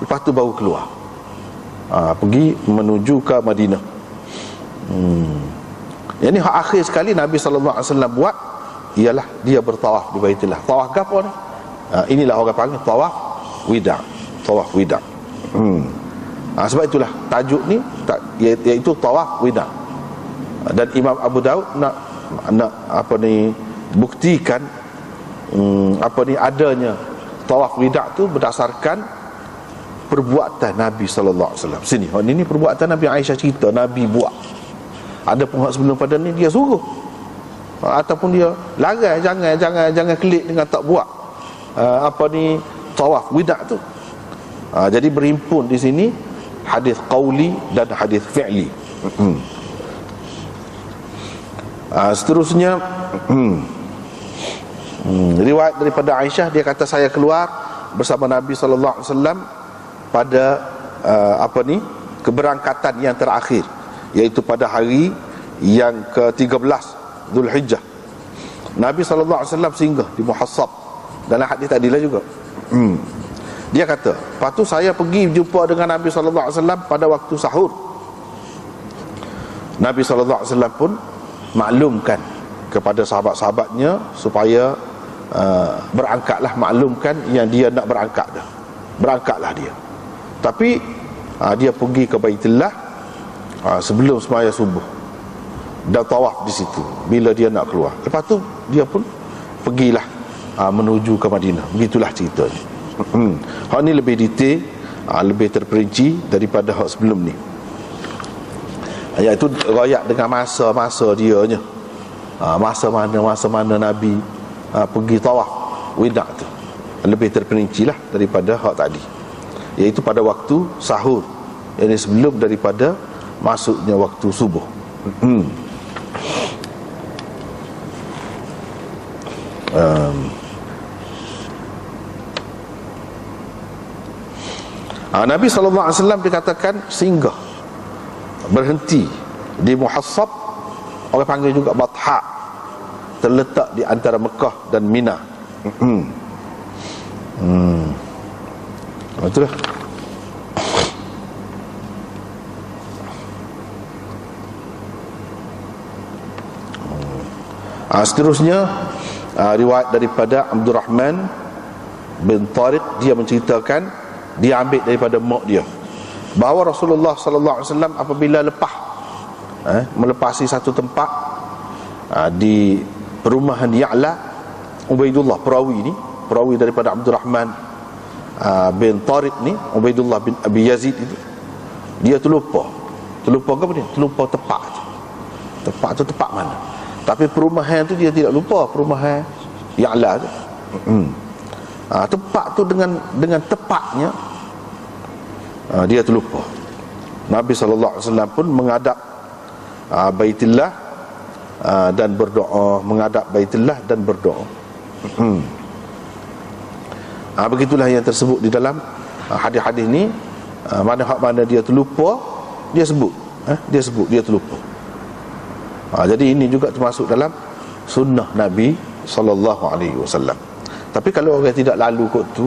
Lepas tu baru keluar. Pergi menuju ke Madinah. Yang ni hak akhir sekali Nabi sallallahu alaihi wasallam buat ialah dia bertawaf di Baitullah. Tawaf apa ni? Inilah orang panggil tawaf wida'. Tawaf wida'. Sebab itulah tajuk ni iaitu tawaf wida'. Dan Imam Abu Daud nak buktikan adanya tawaf wida' tu berdasarkan perbuatan Nabi sallallahu alaihi wasallam. Sini, ini perbuatan Nabi. Aisyah cerita Nabi buat. Ada pun sebelum pada ni dia suruh, ataupun dia larang, jangan klik dengan tak buat tawaf wida' tu. Jadi berhimpun di sini hadis qauli dan hadis fi'li. Seterusnya riwayat daripada Aisyah, dia kata saya keluar bersama Nabi sallallahu alaihi wasallam pada keberangkatan yang terakhir, iaitu pada hari yang ke-13 Zulhijjah. Nabi sallallahu alaihi wasallam singgah di Muhassab. Dalam hadis tadilah juga. Dia kata, lepas tu saya pergi jumpa dengan Nabi sallallahu alaihi wasallam pada waktu sahur. Nabi sallallahu alaihi wasallam pun maklumkan kepada sahabat-sahabatnya supaya berangkatlah, maklumkan yang dia nak berangkat dah. Berangkatlah dia. Tapi dia pergi ke Baitullah sebelum sembahyang subuh dan tawaf di situ bila dia nak keluar. Lepas tu dia pun pergilah menuju ke Madinah. Begitulah ceritanya. Hak ni lebih detail, lebih terperinci daripada hak sebelum ni, iaitu royak dengan masa-masa dianya. Masa mana Nabi pergi tawaf wida' tu lebih terperinci lah daripada hak tadi, iaitu pada waktu sahur, yang sebelum daripada masuknya waktu subuh. Nabi SAW dikatakan singgah, berhenti di Muhassab, orang panggil juga Batha, terletak di antara Mekah dan Mina. Itulah. Seterusnya riwayat daripada Abdurrahman bin Tariq, dia menceritakan, dia ambil daripada mak dia, bahawa Rasulullah sallallahu alaihi wasallam apabila melepasi satu tempat di perumahan Ya'la, Ubaidullah perawi daripada Abdurrahman bin Tariq ni, Ubaidullah bin Abi Yazid itu, dia terlupa ke apa dia? Terlupa tepat tu tepat mana. Tapi perumahan tu dia tidak lupa, perumahan Ya'la tu. Tepat tu dengan tepatnya dia terlupa. Nabi sallallahu alaihi wasallam pun menghadap Baitullah dan berdoa, menghadap Baitullah dan berdoa. Begitulah yang tersebut di dalam hadis-hadis ni. Mana dia terlupa, dia sebut dia terlupa. Jadi ini juga termasuk dalam sunnah Nabi sallallahu alaihi wasallam. Tapi kalau orang tidak lalu kot tu,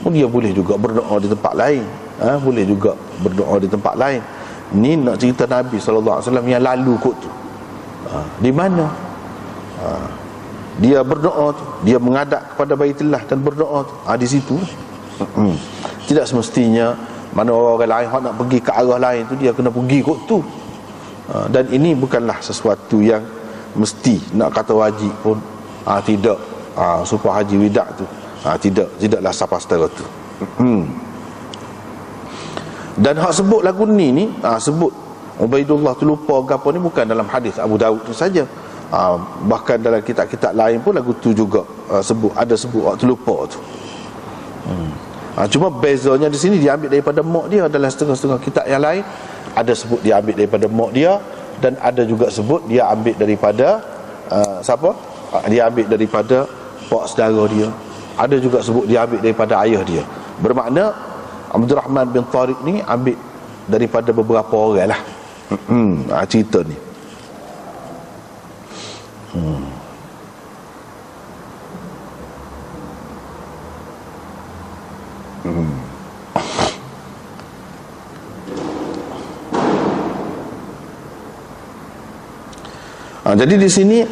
dia boleh juga berdoa di tempat lain. Boleh juga berdoa di tempat lain. Ni nak cerita Nabi sallallahu alaihi wasallam yang lalu kot tu. Di mana dia berdoa tu, dia menghadap kepada Baitullah dan berdoa tu, di situ. Tidak semestinya mana orang lain hak nak pergi ke arah lain tu dia kena pergi kot tu. Dan ini bukanlah sesuatu yang mesti nak kata wajib pun. Tidak. Supaya haji wida' tu tidaklah sampai setara tu. Dan hak sebut lagu ni sebut Ubaidullah tu lupa ke apa ni bukan dalam hadis Abu Daud ni saja. Bahkan dalam kitab-kitab lain pun lagu tu juga ada sebut waktu lupa tu. Cuma bezanya di sini dia ambil daripada mak dia. Dalam setengah-setengah kitab yang lain ada sebut dia ambil daripada mak dia, dan ada juga sebut dia ambil daripada siapa? Dia ambil daripada pak saudara dia. Ada juga sebut dia ambil daripada ayah dia. Bermakna Abdul Rahman bin Tariq ni ambil daripada beberapa orang lah. Cerita ni. Jadi di sini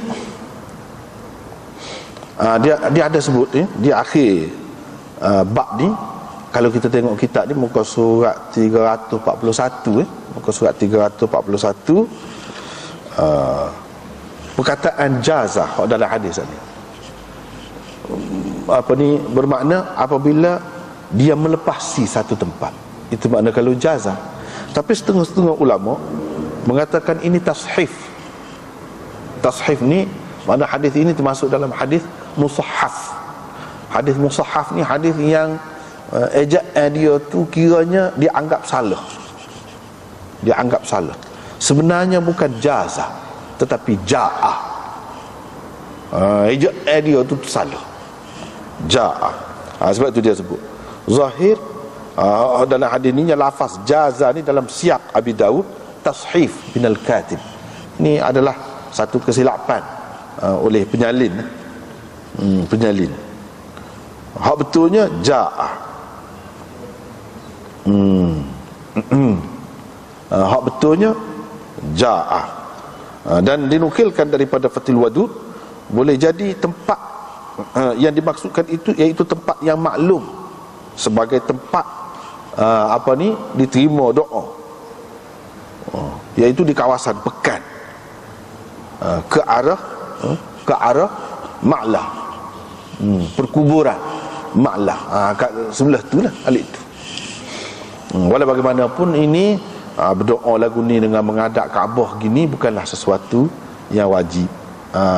dia ada sebut ni, di akhir bab ni, kalau kita tengok kitab ni muka surat 341 muka surat 341, perkataan jazah dalam hadis ni bermakna apabila dia melepasi satu tempat, itu makna kalau jazah. Tapi setengah-setengah ulama mengatakan ini tashif. Tashif ni makna hadis ini termasuk dalam hadis musahhaf. Hadis musahhaf ni hadis yang ejaan dia tu kiranya dianggap salah. Dianggap salah. Sebenarnya bukan jazah tetapi ja'ah. Ejaan dia tu salah. Ja'ah. Sebab itu dia sebut zahir dalam hadis ni lafaz jazah ni dalam siyak Abi Daud tashif binal katib. Ini adalah satu kesilapan oleh penyalin. Penyalin. Hak betulnya ja'ah. Hak betulnya ja'ah. Dan dinukilkan daripada Fathul Wadud, boleh jadi tempat yang dimaksudkan itu iaitu tempat yang maklum sebagai tempat diterima doa, iaitu di kawasan Pekan, ke arah Ma'lah, perkuburan Ma'lah, kat sebelah tu lah alik tu. Walau bagaimanapun ini berdoa lagu ni dengan menghadap Kaabah gini bukanlah sesuatu yang wajib.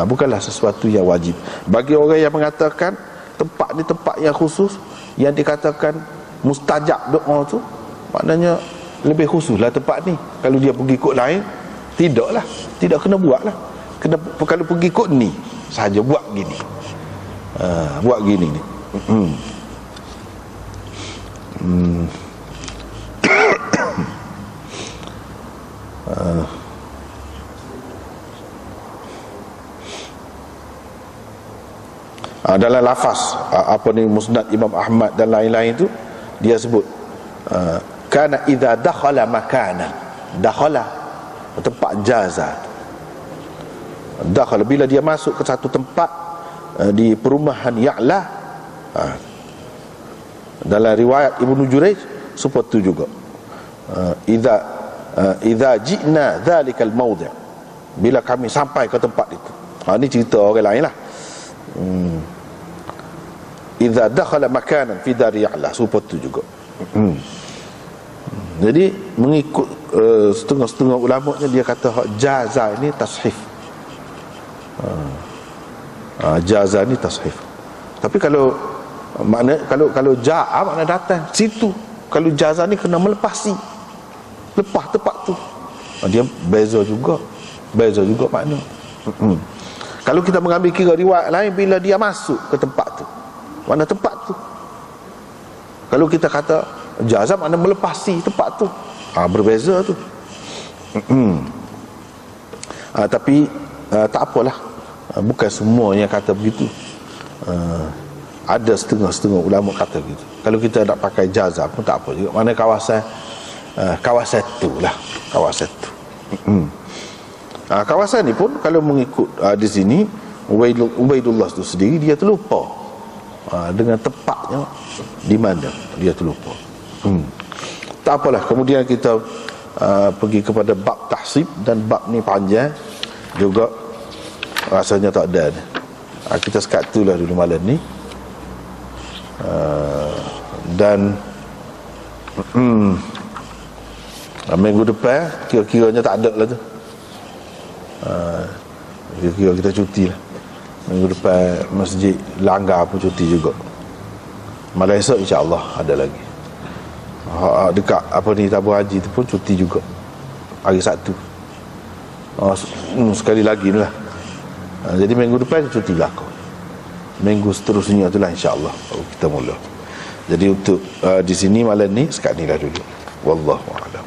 Bukanlah sesuatu yang wajib. Bagi orang yang mengatakan tempat ni tempat yang khusus, yang dikatakan mustajab doa tu, maknanya lebih khususlah tempat ni. Kalau dia pergi kot lain, tidaklah, tidak kena buatlah. Kena, kalau pergi kot ni sahaja buat gini. Buat gini ni. Dalam lafaz Musnad Imam Ahmad dan lain-lain tu, dia sebut kana idza dakhala makanan, dakhala tempat jazah, dakhala bila dia masuk ke satu tempat di perumahan Ya'la. Dalam riwayat Ibnu Jurayj seperti itu juga, idza ji'na dzalikal mawdi', bila kami sampai ke tempat itu. Ini cerita orang lain lah. Idza dakhala makanan fi dari Ya'la, seperti itu juga. Jadi mengikut setengah-setengah ulama-nya, dia kata hak jaza ini tashif. Jaza ni tashif. Tapi kalau makna kalau ja'a makna datang situ. Kalau jaza ni kena melepasi, lepas tempat tu. Dia beza juga makna. Kalau kita mengambil kira riwayat lain, bila dia masuk ke tempat tu, mana tempat tu. Kalau kita kata jaza makna melepasi tempat tu, berbeza tu. Tapi tak apalah, bukan semua yang kata begitu. Ada setengah-setengah ulama kata begitu. Kalau kita nak pakai jaza pun tak apa juga. Mana kawasan tu lah, kawasan tu. Kawasan ni pun kalau mengikut di sini Ubaidullah tu sendiri, dia terlupa dengan tempatnya di mana dia terlupa. Tak apalah, kemudian kita pergi kepada bab tahsib, dan bab ni panjang juga, rasanya tak ada. Kita sekat tu lah dulu malam ni. Dan Minggu depan kira-kiranya tak ada lah tu. Kira-kira kita cuti lah. Minggu depan Masjid Langgar pun cuti juga. Malam esok insya-Allah ada lagi. Dekat apa ni, tabur haji tu pun cuti juga. Hari Sabtu. Sekali lagi lah. Jadi minggu depan cuti berlaku. Minggu seterusnya itulah insya-Allah kita mula. Jadi untuk di sini malam ni sekat ni lah dulu. Wallahu a'lam.